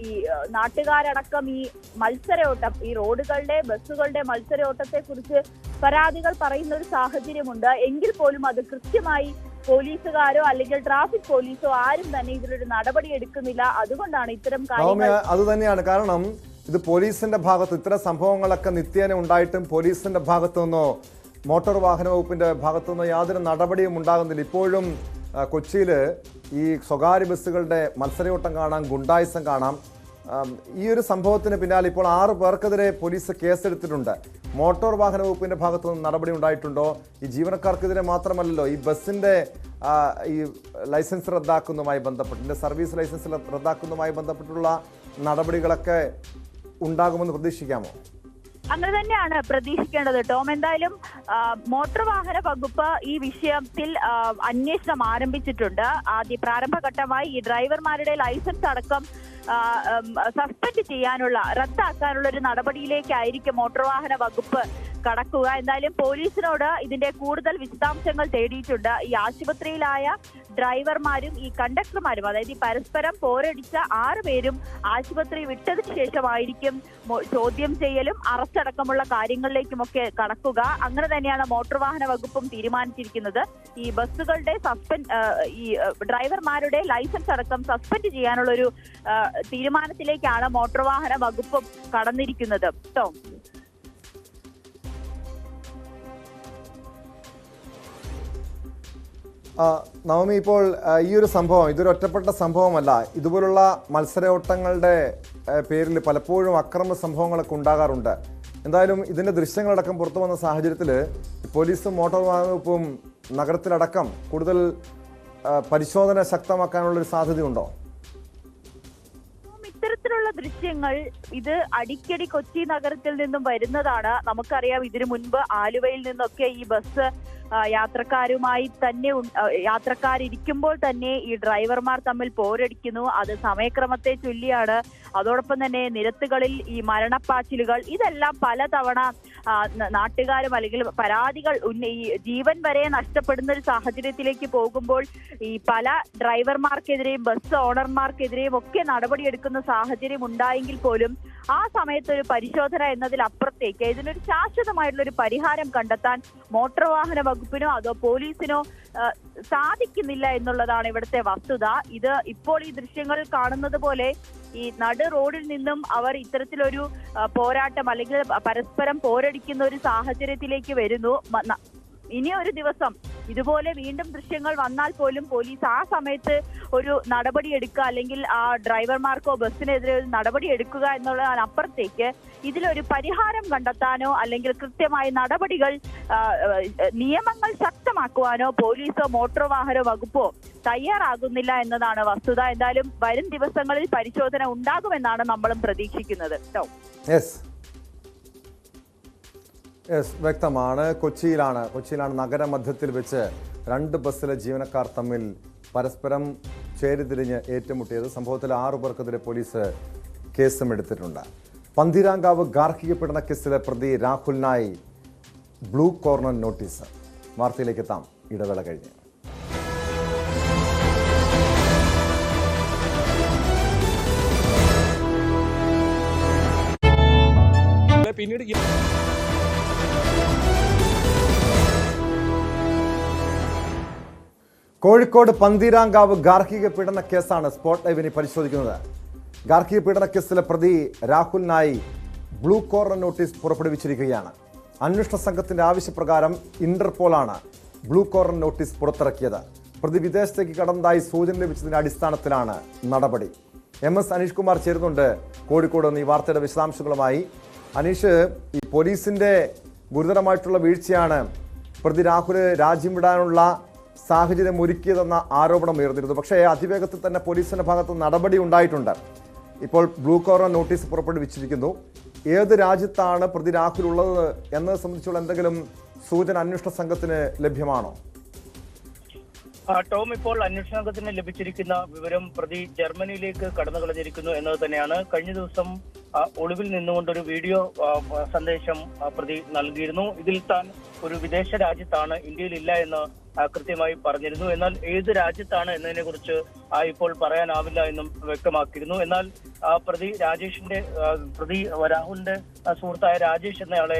ഈ നാട്ടുകാരടക്കം ഈ മത്സരയോട്ടം, ഈ റോഡുകളുടെ ബസ്സുകളുടെ മത്സരയോട്ടത്തെ കുറിച്ച് പരാതികൾ പറയുന്ന ഒരു സാഹചര്യമുണ്ട്. എങ്കിൽ പോലും അത് കൃത്യമായി പോലീസുകാരോ അല്ലെങ്കിൽ ട്രാഫിക് പോലീസോ ആരും തന്നെ ഇതിലൊരു നടപടി എടുക്കുന്നില്ല. അതുകൊണ്ടാണ് ഇത്തരം കാര്യങ്ങൾ. അത് തന്നെയാണ് കാരണം. ഇത് പോലീസിന്റെ ഭാഗത്ത് ഇത്തരം സംഭവങ്ങളൊക്കെ നിത്യേന ഉണ്ടായിട്ടും പോലീസിന്റെ ഭാഗത്തു നിന്നോ മോട്ടോർ വാഹന വകുപ്പിന്റെ ഭാഗത്തു നിന്നോ യാതൊരു നടപടിയും ഉണ്ടാകുന്നില്ല. ഇപ്പോഴും കൊച്ചിയിൽ ഈ സ്വകാര്യ ബസ്സുകളുടെ മത്സരയോട്ടം കാണാം, ഗുണ്ടായിസം കാണാം. ഈ ഒരു സംഭവത്തിന് പിന്നാലെ ഇപ്പോൾ 6 പേർക്കെതിരെ പോലീസ് കേസെടുത്തിട്ടുണ്ട്. മോട്ടോർ വാഹന വകുപ്പിന്റെ ഭാഗത്തു നിന്ന് നടപടി ഉണ്ടായിട്ടുണ്ടോ? ഈ ജീവനക്കാർക്കെതിരെ മാത്രമല്ലല്ലോ, ഈ ബസ്സിന്റെ ഈ ലൈസൻസ് റദ്ദാക്കുന്നതുമായി ബന്ധപ്പെട്ട് സർവീസ് ലൈസൻസ് റദ്ദാക്കുന്നതുമായി ബന്ധപ്പെട്ടുള്ള നടപടികളൊക്കെ ഉണ്ടാകുമെന്ന് പ്രതീക്ഷിക്കാമോ? അങ്ങനെ തന്നെയാണ് പ്രതീക്ഷിക്കേണ്ടത് ടോം. എന്തായാലും മോട്ടോർ വാഹന വകുപ്പ് ഈ വിഷയത്തിൽ അന്വേഷണം ആരംഭിച്ചിട്ടുണ്ട്. ആദ്യ പ്രാരംഭഘട്ടമായി ഈ ഡ്രൈവർമാരുടെ ലൈസൻസ് അടക്കം സസ്പെൻഡ് ചെയ്യാനുള്ള റദ്ദാക്കാനുള്ള ഒരു നടപടിയിലേക്കായിരിക്കും മോട്ടോർ വാഹന വകുപ്പ് കടക്കുക. എന്തായാലും പോലീസിനോട് ഇതിന്റെ കൂടുതൽ വിശദാംശങ്ങൾ തേടിയിട്ടുണ്ട്. ഈ ആശുപത്രിയിലായ ഡ്രൈവർമാരും ഈ കണ്ടക്ടർമാരും, അതായത് ഈ പരസ്പരം പോരടിച്ച 6 പേരും ആശുപത്രി വിട്ടതിന് ശേഷമായിരിക്കും ചോദ്യം ചെയ്യലും അറസ്റ്റ് അടക്കമുള്ള കാര്യങ്ങളിലേക്കുമൊക്കെ കടക്കുക. അങ്ങനെ തന്നെയാണ് മോട്ടോർ വാഹന വകുപ്പും തീരുമാനിച്ചിരിക്കുന്നത്. ഈ ബസ്സുകളുടെ ഈ ഡ്രൈവർമാരുടെ ലൈസൻസ് അടക്കം സസ്പെൻഡ് ചെയ്യാനുള്ള ഒരു തീരുമാനത്തിലേക്കാണ് മോട്ടോർ വാഹന വകുപ്പും കടന്നിരിക്കുന്നത് കേട്ടോ. നവമി, ഇപ്പോൾ ഈ ഒരു സംഭവം ഇതൊരു ഒറ്റപ്പെട്ട സംഭവമല്ല. ഇതുപോലുള്ള മത്സരോട്ടങ്ങളുടെ പേരിൽ പലപ്പോഴും അക്രമ സംഭവങ്ങളൊക്കെ ഉണ്ടാകാറുണ്ട്. എന്തായാലും ഇതിൻ്റെ ദൃശ്യങ്ങളടക്കം പുറത്തു വന്ന സാഹചര്യത്തിൽ പോലീസും മോട്ടോർ വാഹന വകുപ്പും നഗരത്തിലടക്കം കൂടുതൽ പരിശോധന ശക്തമാക്കാനുള്ളൊരു സാധ്യതയുണ്ടോ? ഇത്തരത്തിലുള്ള ദൃശ്യങ്ങൾ ഇത് അടിക്കടി കൊച്ചി നഗരത്തിൽ നിന്നും വരുന്നതാണ്. നമുക്കറിയാം, ഇതിനു മുൻപ് ആലുവയിൽ നിന്നൊക്കെ ഈ ബസ് യാത്രക്കാരുമായി തന്നെ യാത്രക്കാരിയ്ക്കുമ്പോൾ തന്നെ ഈ ഡ്രൈവർമാർ തമ്മിൽ പോരടിക്കുന്നു. അത് സമയക്രമത്തെ ചൊല്ലിയാണ്. അതോടൊപ്പം തന്നെ നിരത്തുകളിൽ ഈ മരണപ്പാച്ചിലുകൾ, ഇതെല്ലാം പലതവണ നാട്ടുകാരും അല്ലെങ്കിൽ പരാതികൾ ഈ ജീവൻ വരെ നഷ്ടപ്പെടുന്ന ഒരു സാഹചര്യത്തിലേക്ക് പോകുമ്പോൾ ഈ പല ഡ്രൈവർമാർക്കെതിരെയും ബസ് ഓണർമാർക്കെതിരെയും ഒക്കെ നടപടിയെടുക്കുന്ന സാഹചര്യം ഉണ്ടായെങ്കിൽ പോലും ആ സമയത്ത് ഒരു പരിശോധന എന്നതിലപ്പുറത്തേക്ക് ഇതിനൊരു ശാശ്വതമായിട്ടുള്ള ഒരു പരിഹാരം കണ്ടെത്താൻ മോട്ടോർ വാഹന വകുപ്പിനോ അതോ പോലീസിനോ സാധിക്കുന്നില്ല എന്നുള്ളതാണ് ഇവിടുത്തെ വസ്തുത. ഇത് ഇപ്പോൾ ഈ ദൃശ്യങ്ങളിൽ കാണുന്നത് പോലെ ഈ നടു റോഡിൽ നിന്നും അവർ ഇത്തരത്തിലൊരു പോരാട്ടം അല്ലെങ്കിൽ പരസ്പരം പോരടിക്കുന്ന ഒരു സാഹചര്യത്തിലേക്ക് വരുന്നു. ഇനി ഒരു ദിവസം ഇതുപോലെ വീണ്ടും ദൃശ്യങ്ങൾ വന്നാൽ പോലും പോലീസ് ആ സമയത്ത് ഒരു നടപടി എടുക്കുക അല്ലെങ്കിൽ ആ ഡ്രൈവർമാർക്കോ ബസ്സിനെതിരെ ഒരു നടപടി എടുക്കുക എന്നുള്ളതിനപ്പുറത്തേക്ക് ഇതിലൊരു പരിഹാരം കണ്ടെത്താനോ അല്ലെങ്കിൽ കൃത്യമായ നടപടികൾ നിയമങ്ങൾ ശക്തമാക്കുവാനോ പോലീസോ മോട്ടോർ വാഹന വകുപ്പോ തയ്യാറാകുന്നില്ല എന്നതാണ് വസ്തുത. എന്തായാലും വരും ദിവസങ്ങളിൽ പരിശോധന ഉണ്ടാകുമെന്നാണ് നമ്മളും പ്രതീക്ഷിക്കുന്നത് കേട്ടോ. വ്യക്തമാണ്. കൊച്ചിയിലാണ് നഗരമധ്യത്തിൽ വെച്ച് 2 ബസ്സിലെ ജീവനക്കാർ തമ്മിൽ പരസ്പരം ചേരിതിരിഞ്ഞ് ഏറ്റുമുട്ടിയത്. സംഭവത്തിൽ 6 പേർക്കെതിരെ പോലീസ് കേസും എടുത്തിട്ടുണ്ട്. പന്തീരാങ്കാവ് ഗാർഹിക പീഡന കേസിലെ പ്രതി രാഹുലിനായി ബ്ലൂ കോർണർ നോട്ടീസ്. വാർത്തയിലേക്ക് എത്താം ഇടവേള കഴിഞ്ഞ്. പിന്നീട് കോഴിക്കോട് പന്തീരാങ്കാവ് ഗാർഹിക പീഡന കേസാണ് സ്പോട്ട് ലൈവിനെ പരിശോധിക്കുന്നത്. ഗാർഹിക പീഡന കേസിലെ പ്രതി രാഹുലിനായി ബ്ലൂ കോർണർ നോട്ടീസ് പുറപ്പെടുവിച്ചിരിക്കുകയാണ്. അന്വേഷണ സംഘത്തിന്റെ ആവശ്യപ്രകാരം ഇന്റർപോളാണ് ബ്ലൂ കോർണർ നോട്ടീസ് പുറത്തിറക്കിയത്. പ്രതി വിദേശത്തേക്ക് കടന്നതായി സൂചന ലഭിച്ചതിന്റെ അടിസ്ഥാനത്തിലാണ് നടപടി. MS അനീഷ് കുമാർ ചേരുന്നുണ്ട് കോഴിക്കോട് നിന്ന് ഈ വാർത്തയുടെ വിശദാംശങ്ങളുമായി. അനീഷ്, ഈ പോലീസിന്റെ ഗുരുതരമായിട്ടുള്ള വീഴ്ചയാണ് പ്രതി രാഹുൽ രാജ്യം വിടാനുള്ള സാഹചര്യം ഒരുക്കിയതെന്ന ആരോപണം ഉയർന്നിരുന്നു. പക്ഷേ അതിവേഗത്തിൽ തന്നെ പോലീസിന്റെ ഭാഗത്ത് നടപടി ഉണ്ടായിട്ടുണ്ട്. ഇപ്പോൾ ബ്ലൂ കോർണർ നോട്ടീസ് പുറപ്പെടുവിച്ചിരിക്കുന്നു. ഏത് രാജ്യത്താണ് പ്രതി രാഹുൽ ഉള്ളത് എന്നത് സംബന്ധിച്ചുള്ള എന്തെങ്കിലും സൂചന അന്വേഷണ സംഘത്തിന് ലഭ്യമാണോ? ടോം, ഇപ്പോൾ അന്വേഷണ സംഘത്തിന് ലഭിച്ചിരിക്കുന്ന വിവരം പ്രതി ജർമ്മനിയിലേക്ക് കടന്നു കളഞ്ഞിരിക്കുന്നു എന്നത് തന്നെയാണ്. കഴിഞ്ഞ ദിവസം ഒളിവിൽ നിന്നുകൊണ്ടൊരു വീഡിയോ സന്ദേശം പ്രതി നൽകിയിരുന്നു. ഇതിൽ താൻ ഒരു വിദേശ രാജ്യത്താണ്, ഇന്ത്യയിലില്ല എന്ന് കൃത്യമായി പറഞ്ഞിരുന്നു. എന്നാൽ ഏത് രാജ്യത്താണ് എന്നതിനെ കുറിച്ച് ഇപ്പോൾ പറയാനാവില്ല എന്നും വ്യക്തമാക്കിയിരുന്നു. എന്നാൽ പ്രതി രാഹുലിന്റെ സുഹൃത്തായ രാജേഷ് എന്നയാളെ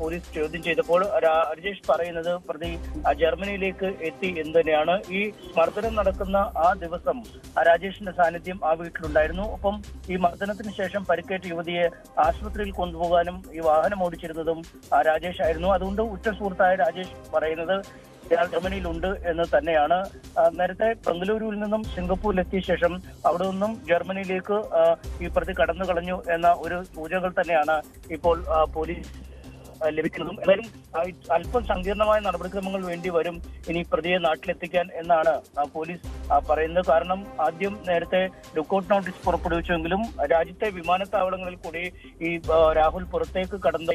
പോലീസ് ചോദ്യം ചെയ്തപ്പോൾ രാജേഷ് പറയുന്നത് പ്രതി ജർമ്മനിയിലേക്ക് എത്തി എന്ന് തന്നെയാണ്. ഈ മർദ്ദനം നടക്കുന്ന ആ ദിവസം രാജേഷിന്റെ സാന്നിധ്യം ആ വീട്ടിലുണ്ടായിരുന്നു. ഒപ്പം ഈ മർദ്ദനത്തിന് ശേഷം പരിക്കേറ്റ യുവതിയെ ആശുപത്രിയിൽ കൊണ്ടുപോകാനും ഈ വാഹനം ഓടിച്ചിരുന്നതും രാജേഷ് ആയിരുന്നു. അതുകൊണ്ട് ഉറ്റ സുഹൃത്തായ രാജേഷ് പറയുന്നത് ഇയാൾ ജർമ്മനിയിലുണ്ട് എന്ന് തന്നെയാണ്. നേരത്തെ ബംഗളൂരുവിൽ നിന്നും സിംഗപ്പൂരിലെത്തിയ ശേഷം അവിടെ നിന്നും ജർമ്മനിയിലേക്ക് ഈ പ്രതി കടന്നു കളഞ്ഞു എന്ന ഒരു സൂചനകൾ തന്നെയാണ് ഇപ്പോൾ പോലീസ് ലഭിക്കുന്നതും. എന്തായാലും അല്പം സങ്കീർണമായ നടപടിക്രമങ്ങൾ വേണ്ടി വരും ഇനി പ്രതിയെ നാട്ടിലെത്തിക്കാൻ എന്നാണ് പോലീസ് പറയുന്നത്. കാരണം ആദ്യം നേരത്തെ ലുക്കൌട്ട് നോട്ടീസ് പുറപ്പെടുവിച്ചെങ്കിലും രാജ്യത്തെ വിമാനത്താവളങ്ങളിൽ കൂടി ഈ രാഹുൽ പുറത്തേക്ക് കടന്ന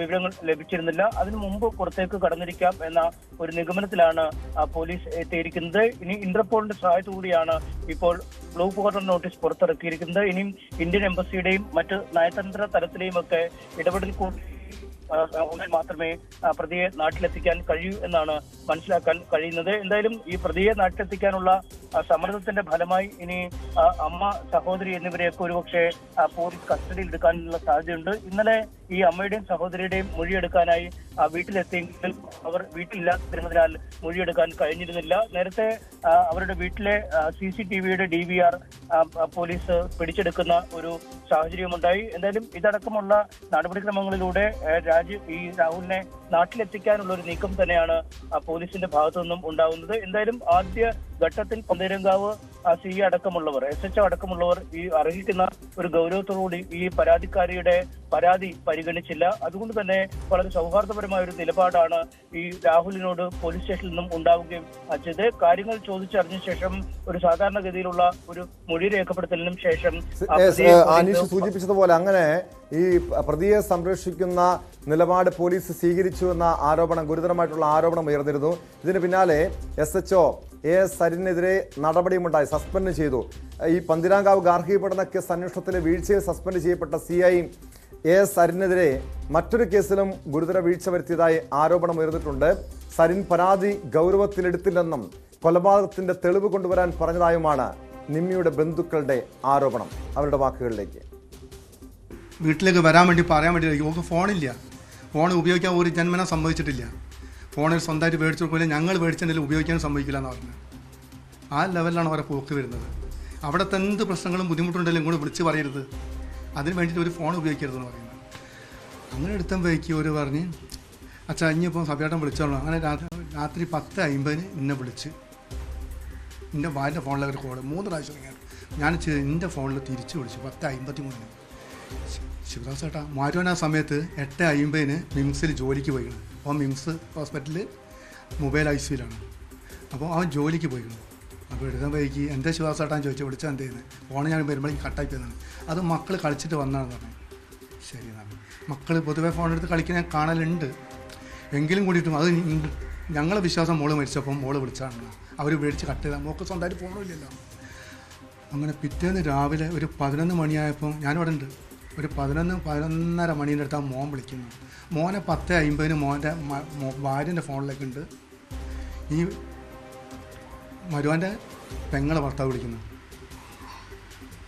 വിവരങ്ങൾ ലഭിച്ചിരുന്നില്ല. അതിനു മുമ്പ് പുറത്തേക്ക് കടന്നിരിക്കാം എന്ന ഒരു നിഗമനത്തിലാണ് പോലീസ് എത്തിയിരിക്കുന്നത്. ഇനി ഇന്റർപോളിന്റെ സഹായത്തോടുകൂടിയാണ് ഇപ്പോൾ ബ്ലൂ കോർണർ നോട്ടീസ് പുറത്തിറക്കിയിരിക്കുന്നത്. ഇനിയും ഇന്ത്യൻ എംബസിയുടെയും മറ്റ് നയതന്ത്ര തലത്തിലെയും ഒക്കെ ഇടപെടൽ മാത്രമേ പ്രതിയെ നാട്ടിലെത്തിക്കാൻ കഴിയൂ എന്നാണ് മനസ്സിലാക്കാൻ കഴിയുന്നത്. എന്തായാലും ഈ പ്രതിയെ നാട്ടിലെത്തിക്കാനുള്ള സമ്മർദ്ദത്തിന്റെ ഫലമായി ഇനി അമ്മ, സഹോദരി എന്നിവരെയൊക്കെ ഒരുപക്ഷെ പോലീസ് കസ്റ്റഡിയിൽ എടുക്കാനുള്ള സാധ്യതയുണ്ട്. ഇന്നലെ ഈ അമ്മയുടെയും സഹോദരിയുടെയും മൊഴിയെടുക്കാനായി വീട്ടിലെത്തിയെങ്കിലും അവർ വീട്ടിലില്ലാതിരുന്നതിനാൽ മൊഴിയെടുക്കാൻ കഴിഞ്ഞിരുന്നില്ല. നേരത്തെ അവരുടെ വീട്ടിലെ CCTVയുടെ DVR പോലീസ് പിടിച്ചെടുക്കുന്ന ഒരു സാഹചര്യമുണ്ടായി. എന്തായാലും ഇതടക്കമുള്ള നടപടിക്രമങ്ങളിലൂടെ ഈ രാഹുലിനെ നാട്ടിലെത്തിക്കാനുള്ള ഒരു നീക്കം തന്നെയാണ് പോലീസിന്റെ ഭാഗത്തു നിന്നും ഉണ്ടാകുന്നത്. എന്തായാലും ആദ്യ ഘട്ടത്തിൽ പൊന്തേരങ്കാവ് CI അടക്കമുള്ളവർ, SHO അടക്കമുള്ളവർ ഈ അർഹിക്കുന്ന ഒരു ഗൗരവത്തോടുകൂടി ഈ പരാതിക്കാരിയുടെ പരാതി പരിഗണിച്ചില്ല. അതുകൊണ്ട് തന്നെ വളരെ സൗഹാർദ്ദപരമായ ഒരു നിലപാടാണ് ഈ രാഹുലിനോട് പോലീസ് സ്റ്റേഷനിൽ നിന്നും ഉണ്ടാവുകയും ചെയ്ത് കാര്യങ്ങൾ ചോദിച്ചറിഞ്ഞ ശേഷം ഒരു സാധാരണഗതിയിലുള്ള ഒരു മൊഴി രേഖപ്പെടുത്തലിനും ശേഷം അനീഷ് സൂചിപ്പിച്ചതുപോലെ അങ്ങനെ ഈ പ്രതിയെ സംരക്ഷിക്കുന്ന നിലപാട് പോലീസ് സ്വീകരിച്ചു എന്ന ആരോപണം, ഗുരുതരമായിട്ടുള്ള ആരോപണം ഉയർന്നിരുന്നു. ഇതിന് പിന്നാലെ SHO AS സരിനെതിരെ നടപടിയുമുണ്ടായി, സസ്പെൻഡ് ചെയ്തു. ഈ പന്തിരാങ്കാവ് ഗാർഹിക പീഡന കേസ് അന്വേഷണത്തിലെ വീഴ്ചയിൽ സസ്പെൻഡ് ചെയ്യപ്പെട്ട CI AS സരിനെതിരെ മറ്റൊരു കേസിലും ഗുരുതര വീഴ്ച വരുത്തിയതായി ആരോപണം ഉയർന്നിട്ടുണ്ട്. സരിൻ പരാതി ഗൗരവത്തിലെടുത്തില്ലെന്നും കൊലപാതകത്തിന്റെ തെളിവ് കൊണ്ടുവരാൻ പറഞ്ഞതായുമാണ് നിമ്മിയുടെ ബന്ധുക്കളുടെ ആരോപണം. അവരുടെ വാക്കുകളിലേക്ക്. വീട്ടിലേക്ക് വരാൻ വേണ്ടി പറയാൻ വേണ്ടി ഓർക്ക് ഫോണില്ല, ഫോൺ ഉപയോഗിക്കാൻ ഒരു ജന്മന സമ്മതിച്ചിട്ടില്ല. ഫോണിൽ സ്വന്തമായിട്ട് മേടിച്ചു കൊടുക്കില്ല, ഞങ്ങൾ മേടിച്ചിട്ടുണ്ടെങ്കിൽ ഉപയോഗിക്കാൻ സമ്മതിക്കില്ല എന്ന് പറഞ്ഞു. ആ ലെവലിലാണ് അവരെ പോക്ക് വരുന്നത്. അവിടുത്തെ എന്ത് പ്രശ്നങ്ങളും ബുദ്ധിമുട്ടുണ്ടെങ്കിലും ഇങ്ങോട്ട് വിളിച്ച് പറയരുത്, അതിന് വേണ്ടിയിട്ട് ഒരു ഫോൺ ഉപയോഗിക്കരുതെന്ന് പറയുന്നത്. അങ്ങനെ എടുത്തുമ്പോഴേക്ക് ഒരു പറഞ്ഞ് അച്ഛാ ഇനിയിപ്പോൾ സഭയാട്ടം വിളിച്ചോളൂ. അങ്ങനെ രാത്രി 10:50 എന്നെ വിളിച്ച് എൻ്റെ ഭാര്യൻ്റെ ഫോണിലേക്ക് ഒരു കോൾ 3 പ്രാവശ്യം ഞാൻ എൻ്റെ ഫോണിൽ തിരിച്ച് വിളിച്ചു. 10:53 ശിവദാസ് ചേട്ടാ മാരുവൻ ആ സമയത്ത് 8:50 മിംസിൽ ജോലിക്ക് പോയിക്കണം. അപ്പോൾ മിംസ് ഹോസ്പിറ്റലിൽ മൊബൈൽ ICUലാണ്. അപ്പോൾ അവൻ ജോലിക്ക് പോയിക്കണം. അപ്പോൾ എടുക്കാൻ വൈകി എന്താ ശിവദാസ് ചേട്ടാന്ന് ചോദിച്ചു. വിളിച്ചാൽ എന്ത് ചെയ്യുന്നത്, ഫോൺ ഞാൻ വരുമ്പോഴേക്കും കട്ടായി പോയതാണ്. അത് മക്കൾ കളിച്ചിട്ട് വന്നാണെന്ന് പറഞ്ഞു. ശരി എന്നാണ്. മക്കൾ പൊതുവെ ഫോണെടുത്ത് കളിക്കാൻ കാണലുണ്ട്, എങ്കിലും കൂടിയിട്ടും അത് ഞങ്ങളെ വിശ്വാസം മോള് മരിച്ചപ്പം മോള് വിളിച്ചാണ്. അവർ മേടിച്ച് കട്ട് ചെയ്താൽ മോൾക്ക് സ്വന്തമായിട്ട് ഫോണും ഇല്ലല്ലോ. അങ്ങനെ പിറ്റേന്ന് രാവിലെ ഒരു 11 മണിയായപ്പോൾ ഞാനിവിടെ ഉണ്ട്. ഒരു 11-11:30 മണീൻ്റെ അടുത്ത് ആ മോൻ വിളിക്കുന്നു. മോനെ 10:50 മോൻ്റെ ഭാര്യൻ്റെ ഫോണിലേക്കുണ്ട് ഈ മരുവാൻ്റെ പെങ്ങളെ ഭർത്താവ് വിളിക്കുന്നു.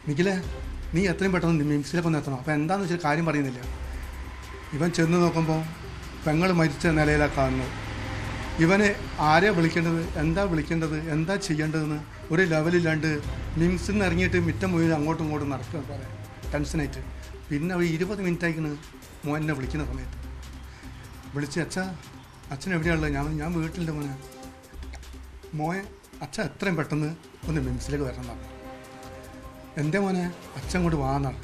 നിഖിലേ നീ എത്രയും പെട്ടെന്ന് മിംസിലേക്ക് ഒന്ന് എത്തണം. അപ്പോൾ എന്താണെന്ന് വെച്ചാൽ കാര്യം പറയുന്നില്ല. ഇവൻ ചെന്ന് നോക്കുമ്പോൾ പെങ്ങൾ മരിച്ച നിലയിലാണ് കാണുന്നത്. ഇവന് ആരെയാണ് വിളിക്കേണ്ടത്, എന്താ ചെയ്യേണ്ടതെന്ന് ഒരു ലെവലില്ലാണ്ട് മിംസിൽ നിന്ന് ഇറങ്ങിയിട്ട് മിറ്റം മുഴുവൻ അങ്ങോട്ടും ഇങ്ങോട്ടും നടക്കുക പറയാം, ടെൻഷനായിട്ട്. പിന്നെ ഒരു 20 മിനിറ്റ് ആയിക്കണ് മോനെ വിളിക്കുന്ന സമയത്ത് വിളിച്ച് അച്ഛൻ എവിടെയാണുള്ളത്? ഞാൻ വീട്ടിലുണ്ട് മോനെ അച്ഛൻ എത്രയും പെട്ടെന്ന് ഒന്ന് മിംസിലേക്ക് വരണം പറഞ്ഞു. എൻ്റെ മോനെ അച്ഛൻ കൊണ്ട് വാന്നാണ്.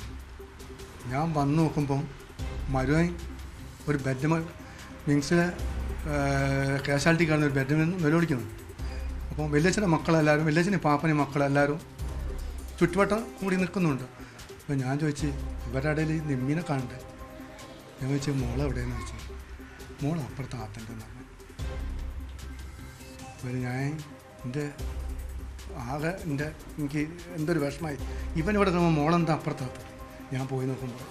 ഞാൻ വന്ന് നോക്കുമ്പം മരുവൻ ഒരു ബെഡ് മിംസിലെ കാഷ്വാലിറ്റി കാണുന്ന ഒരു ബെഡ് നിലവിളിക്കുന്നു. അപ്പോൾ വലിയച്ഛൻ്റെ മക്കളെല്ലാവരും, വലിയച്ഛൻ്റെ പാപ്പനെയും മക്കളെല്ലാവരും ചുറ്റുവട്ടം കൂടി നിൽക്കുന്നുണ്ട്. അപ്പോൾ ഞാൻ ചോദിച്ച് ഇവരുടെ ഇടയിൽ നിമ്മീനെ കാണണ്ടേ? ഞാൻ ചോദിച്ചു മോളെ എവിടെയെന്ന് ചോദിച്ചു. മോൾ അപ്പുറത്ത് ആത്തൻ്റെ എന്ന് പറഞ്ഞു. അപ്പോൾ എനിക്ക് എന്തൊരു വിഷമമായി. ഇവനിവിടെ കാണുമ്പോൾ മോളെന്താ അപ്പുറത്താത്ത. ഞാൻ പോയി നോക്കുമ്പോൾ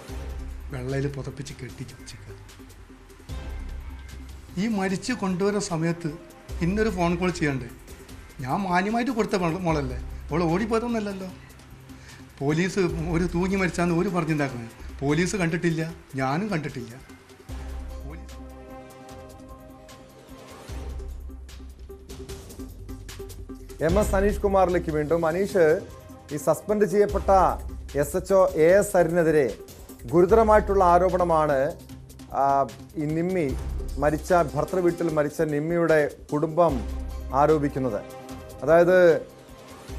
വെള്ളയിൽ പുതപ്പിച്ച് കെട്ടിച്ച് വെച്ചേക്കുക. ഈ മരിച്ച് കൊണ്ടുവരുന്ന സമയത്ത് പിന്നൊരു ഫോൺ കോൾ ചെയ്യണ്ടേ? ഞാൻ മാന്യമായിട്ട് കൊടുത്ത മോളല്ലേ, അവൾ ഓടിപ്പോയതൊന്നുമല്ലല്ലോ. പോലീസ് ഒരു തൂങ്ങി മരിച്ചാന്ന് ഒരു പറഞ്ഞുണ്ടാക്കുന്നത്. പോലീസ് കണ്ടിട്ടില്ല, ഞാനും കണ്ടിട്ടില്ല. MS അനീഷ് കുമാറിലേക്ക് വീണ്ടും. അനീഷ്, ഈ സസ്പെൻഡ് ചെയ്യപ്പെട്ട SHO AS സരിനെതിരെ ഗുരുതരമായിട്ടുള്ള ആരോപണമാണ് ഈ നിമ്മി മരിച്ച ഭർത്തൃ വീട്ടിൽ മരിച്ച നിമ്മിയുടെ കുടുംബം ആരോപിക്കുന്നത്. അതായത്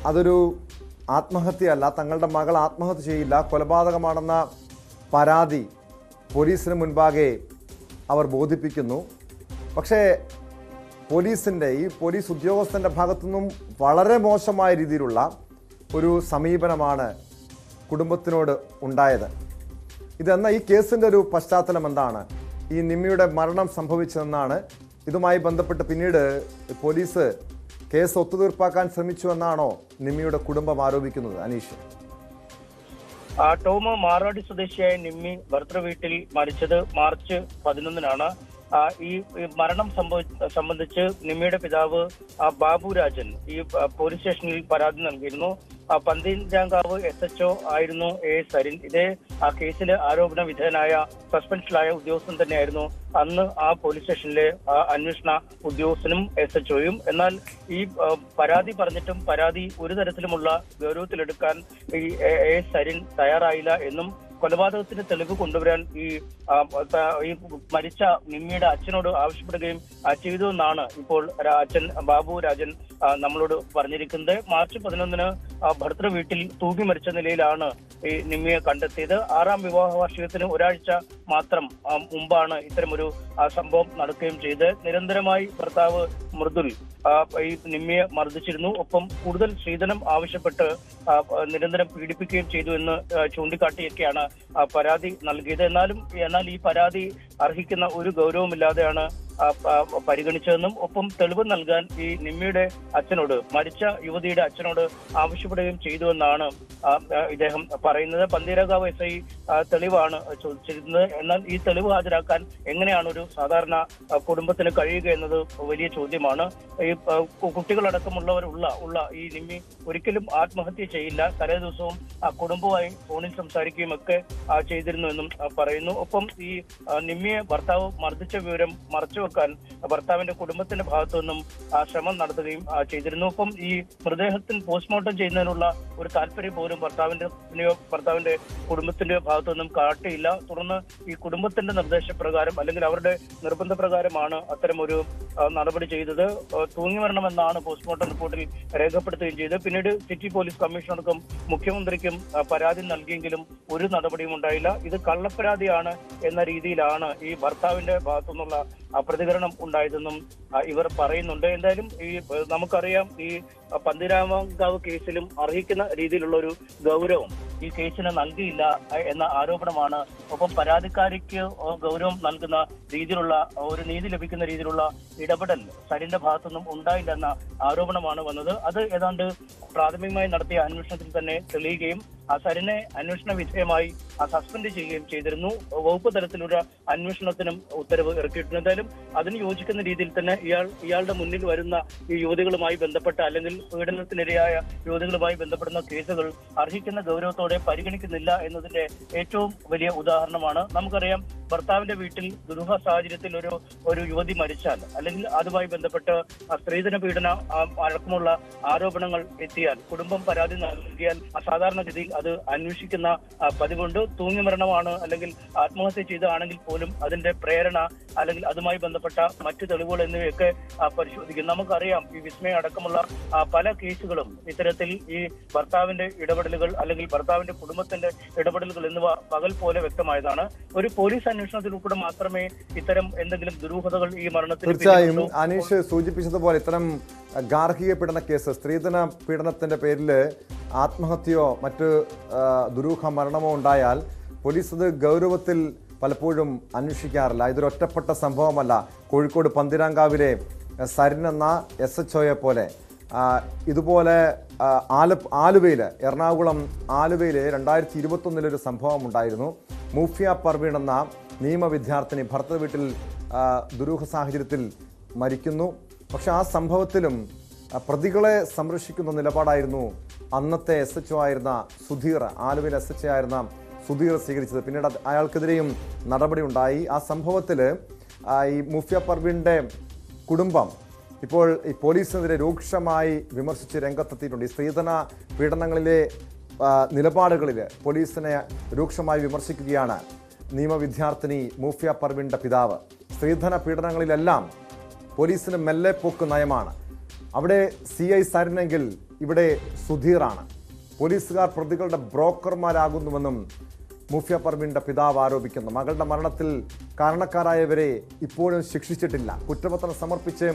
അതൊരു ആത്മഹത്യയല്ല, തങ്ങളുടെ മകൾ ആത്മഹത്യ ചെയ്യില്ല, കൊലപാതകമാണെന്ന പരാതി പോലീസിന് മുൻപാകെ അവർ ബോധിപ്പിക്കുന്നു. പക്ഷേ ഈ പോലീസ് ഉദ്യോഗസ്ഥൻ്റെ ഭാഗത്തുനിന്നും വളരെ മോശമായ രീതിയിലുള്ള ഒരു സമീപനമാണ് കുടുംബത്തിനോട് ഉണ്ടായത്. ഈ കേസിൻ്റെ ഒരു പശ്ചാത്തലം എന്താണ്? ഈ നിമ്മിയുടെ മരണം സംഭവിച്ചതെന്നാണ്. ഇതുമായി ബന്ധപ്പെട്ട് പിന്നീട് പോലീസ് കേസ് ഒത്തുതീർപ്പാക്കാൻ ശ്രമിച്ചു എന്നാണോ നിമ്മിയുടെ കുടുംബം ആരോപിക്കുന്നത്? അനീഷ്, ടോം, മാറാടി സ്വദേശിയായ നിമ്മി ഭർത്തൃ വീട്ടിൽ മരിച്ചത് മാർച്ച് 11-നാണ്. ഈ മരണം സംബന്ധിച്ച് നിമ്മിയുടെ പിതാവ് ബാബുരാജൻ ഈ പോലീസ് സ്റ്റേഷനിൽ പരാതി നൽകിയിരുന്നു. പന്തീരാങ്കാവ് SHO ആയിരുന്നു സരിൻ. ഇതേ കേസിലെ ആരോപണ വിധേയനായ സസ്പെൻഷനിലായ ഉദ്യോഗസ്ഥൻ തന്നെയായിരുന്നു അന്ന് ആ പോലീസ് സ്റ്റേഷനിലെ അന്വേഷണ ഉദ്യോഗസ്ഥനും SHOയും. എന്നാൽ ഈ പരാതി പറഞ്ഞിട്ടും പരാതി ഒരു തരത്തിലുമുള്ള ഗൗരവത്തിലെടുക്കാൻ ഈ സരിൻ തയ്യാറായില്ല എന്നും കൊലപാതകത്തിന് തെളിവ് കൊണ്ടുവരാൻ ഈ മരിച്ച നിമ്മിയുടെ അച്ഛനോട് ആവശ്യപ്പെടുകയും ചെയ്തു എന്നാണ് ഇപ്പോൾ അച്ഛൻ ബാബു രാജൻ നമ്മളോട് പറഞ്ഞിരിക്കുന്നത്. മാർച്ച് 11-ന് ഭർത്തൃ വീട്ടിൽ തൂങ്ങി മരിച്ച നിലയിലാണ് ഈ നിമ്മിയെ കണ്ടെത്തിയത്. 6ാം വിവാഹ വാർഷികത്തിന് ഒരാഴ്ച മാത്രം മുമ്പാണ് ഇത്തരമൊരു സംഭവം നടക്കുകയും ചെയ്ത് നിരന്തരമായി ഭർത്താവ് മൃദുൽ ഈ നിമ്മിയെ മർദ്ദിച്ചിരുന്നു. ഒപ്പം കൂടുതൽ സ്ത്രീധനം ആവശ്യപ്പെട്ട് നിരന്തരം പീഡിപ്പിക്കുകയും ചെയ്തു എന്ന് ചൂണ്ടിക്കാട്ടിയൊക്കെയാണ് പരാതി നൽകിയത്. എന്നാൽ ഈ പരാതി അർഹിക്കുന്ന ഒരു ഗൗരവമില്ലാതെയാണ് പരിഗണിച്ചതെന്നും ഒപ്പം തെളിവ് നൽകാൻ ഈ നിമ്മിയുടെ അച്ഛനോട്, മരിച്ച യുവതിയുടെ അച്ഛനോട് ആവശ്യപ്പെടുകയും ചെയ്തുവെന്നാണ് ഇദ്ദേഹം പറയുന്നത്. പന്തീരാങ്കാവ് SI തെളിവാണ് ചോദിച്ചിരുന്നത്. എന്നാൽ ഈ തെളിവ് ഹാജരാക്കാൻ എങ്ങനെയാണ് ഒരു സാധാരണ കുടുംബത്തിന് കഴിയുക എന്നത് വലിയ ചോദ്യമാണ്. ഈ കുട്ടികളടക്കമുള്ളവരുള്ള ഈ നിമ്മി ഒരിക്കലും ആത്മഹത്യ ചെയ്യില്ല. തലേ ദിവസവും കുടുംബവുമായി ഫോണിൽ സംസാരിക്കുകയും ഒക്കെ ചെയ്തിരുന്നുവെന്നും പറയുന്നു. ഒപ്പം ഈ നിമ്മിയെ ഭർത്താവ് മർദ്ദിച്ച വിവരം മറച്ചുവെക്കാൻ ഭർത്താവിന്റെ കുടുംബത്തിന്റെ ഭാഗത്തു നിന്നും ശ്രമം നടത്തുകയും ചെയ്തിരുന്നു. ഒപ്പം ഈ മൃതദേഹത്തിന് പോസ്റ്റ്മോർട്ടം ചെയ്യുന്നതിനുള്ള ഒരു താല്പര്യം പോലും ഭർത്താവിന്റെ കുടുംബത്തിന്റെ ഭാഗത്തു നിന്നും കാട്ടിയില്ല. തുടർന്ന് ഈ കുടുംബത്തിന്റെ നിർദ്ദേശപ്രകാരം അല്ലെങ്കിൽ അവരുടെ നിർബന്ധപ്രകാരമാണ് അത്തരമൊരു നടപടി ചെയ്തത്. തൂങ്ങി മരണമെന്നാണ് പോസ്റ്റ്മോർട്ടം റിപ്പോർട്ടിൽ രേഖപ്പെടുത്തുകയും ചെയ്തത്. പിന്നീട് സിറ്റി പോലീസ് കമ്മീഷണർക്കും മുഖ്യമന്ത്രിക്കും പരാതി നൽകിയെങ്കിലും ഒരു നടപടിയും ഉണ്ടായില്ല. ഇത് കള്ളപ്പരാതിയാണ് എന്ന രീതിയിലാണ് ഈ ഭർത്താവിന്റെ ഭാഗത്തുനിന്നുള്ള പ്രതികരണം ഉണ്ടായതെന്നും ഇവർ പറയുന്നുണ്ട്. എന്തായാലും ഈ നമുക്കറിയാം ഈ പന്തീരാങ്കാവ് കേസിലും അർഹിക്കുന്ന രീതിയിലുള്ള ഒരു ഗൗരവം ഈ കേസിന് നൽകിയില്ല എന്ന ആരോപണമാണ്. ഒപ്പം പരാതിക്കാരിക്ക് ഗൗരവം നൽകുന്ന രീതിയിലുള്ള ഒരു നീതി ലഭിക്കുന്ന രീതിയിലുള്ള ഇടപെടൽ സരിന്റെ ഭാഗത്തുനിന്നും ഉണ്ടായില്ല എന്ന ആരോപണമാണ് വന്നത്. അത് ഏതാണ്ട് പ്രാഥമികമായി നടത്തിയ അന്വേഷണത്തിൽ തന്നെ തെളിയുകയും ആ സരിനെ അന്വേഷണ വിധേയമായി സസ്പെൻഡ് ചെയ്യുകയും ചെയ്തിരുന്നു. വകുപ്പ് തലത്തിലുള്ള അന്വേഷണത്തിനും ഉത്തരവ് ഇറക്കിയിട്ടുണ്ട്. എന്തായാലും അതിന് യോജിക്കുന്ന രീതിയിൽ തന്നെ ഇയാളുടെ മുന്നിൽ വരുന്ന ഈ യുവതികളുമായി ബന്ധപ്പെട്ട അല്ലെങ്കിൽ പീഡനത്തിനിരയായ യുവതികളുമായി ബന്ധപ്പെടുന്ന കേസുകൾ അർഹിക്കുന്ന ഗൗരവത്തോടെ പരിഗണിക്കുന്നില്ല എന്നതിന്റെ ഏറ്റവും വലിയ ഉദാഹരണമാണ്. നമുക്കറിയാം ഭർത്താവിന്റെ വീട്ടിൽ ദുരൂഹ സാഹചര്യത്തിൽ ഒരു യുവതി മരിച്ചാൽ അല്ലെങ്കിൽ അതുമായി ബന്ധപ്പെട്ട് സ്ത്രീധന പീഡന അടക്കമുള്ള ആരോപണങ്ങൾ എത്തിയാൽ കുടുംബം പരാതി നൽകിയാൽ സാധാരണഗതിയിൽ അത് അന്വേഷിക്കുന്ന പതിവുണ്ട്. തൂങ്ങി മരണമാണ് അല്ലെങ്കിൽ ആത്മഹത്യ ചെയ്തതാണെങ്കിൽ പോലും അതിന്റെ പ്രേരണ അല്ലെങ്കിൽ അതുമായി ബന്ധപ്പെട്ട മറ്റു തെളിവുകൾ എന്നിവയൊക്കെ പരിശോധിക്കും. നമുക്കറിയാം ഈ വിസ്മയ അടക്കമുള്ള പല കേസുകളും ഇത്തരത്തിൽ ഈ ഭർത്താവിന്റെ ഇടപെടലുകൾ അല്ലെങ്കിൽ ഭർത്താവിന്റെ കുടുംബത്തിന്റെ ഇടപെടലുകൾ എന്നിവ പകൽ പോലെ വ്യക്തമായതാണ്. ഒരു പോലീസ് അന്വേഷണത്തിലൂടെ മാത്രമേ ഇത്തരം എന്തെങ്കിലും ദുരൂഹതകൾ ഈ മരണത്തിൽ. തീർച്ചയായും അനീഷ് സൂചിപ്പിച്ചതുപോലെ ഇത്തരം ഗാർഹിക പീഡന കേസ്, സ്ത്രീധന പീഡനത്തിന്റെ പേരിൽ ആത്മഹത്യയോ മറ്റ് ദുരൂഹ മരണമോ ഉണ്ടായാൽ പോലീസ് അത് ഗൗരവത്തിൽ പലപ്പോഴും അന്വേഷിക്കാറില്ല. ഇതൊരൊറ്റപ്പെട്ട സംഭവമല്ല. കോഴിക്കോട് പന്തീരാങ്കാവിലെ സരിൻ എന്ന SHOയെ പോലെ ഇതുപോലെ ആലുവയിൽ, എറണാകുളം ആലുവയിൽ 2021 സംഭവം ഉണ്ടായിരുന്നു. മൂഫിയ പർവീൺ എന്ന നിയമ വിദ്യാർത്ഥിനി ഭർത്തൃ വീട്ടിൽ ദുരൂഹ സാഹചര്യത്തിൽ മരിക്കുന്നു. പക്ഷെ ആ സംഭവത്തിലും പ്രതികളെ സംരക്ഷിക്കുന്ന നിലപാടായിരുന്നു അന്നത്തെ SHO ആയിരുന്ന സുധീർ, ആലുവയിൽ SHO ആയിരുന്ന സുധീർ സ്വീകരിച്ചത്. പിന്നീട് അയാൾക്കെതിരെയും നടപടി ഉണ്ടായി. ആ സംഭവത്തിൽ ഈ മൂഫിയ പർവീണിൻ്റെ കുടുംബം ഇപ്പോൾ ഈ പോലീസിനെതിരെ രൂക്ഷമായി വിമർശിച്ച് രംഗത്തെത്തിയിട്ടുണ്ട്. ഈ സ്ത്രീധന പീഡനങ്ങളിലെ നിലപാടുകളിൽ പോലീസിനെ രൂക്ഷമായി വിമർശിക്കുകയാണ് നിയമവിദ്യാർത്ഥിനി മൂഫിയ പർവീണിൻ്റെ പിതാവ്. സ്ത്രീധന പീഡനങ്ങളിലെല്ലാം പോലീസിന് മെല്ലെ പോക്ക് നയമാണ്. അവിടെ CI സരിനെങ്കിൽ ഇവിടെ സുധീറാണ്. പോലീസുകാർ പ്രതികളുടെ ബ്രോക്കർമാരാകുന്നുവെന്നും മൂഫിയ പർവീണിന്റെ പിതാവ് ആരോപിക്കുന്നു. മകളുടെ മരണത്തിൽ കാരണക്കാരായവരെ ഇപ്പോഴും ശിക്ഷിച്ചിട്ടില്ല. കുറ്റപത്രം സമർപ്പിച്ച്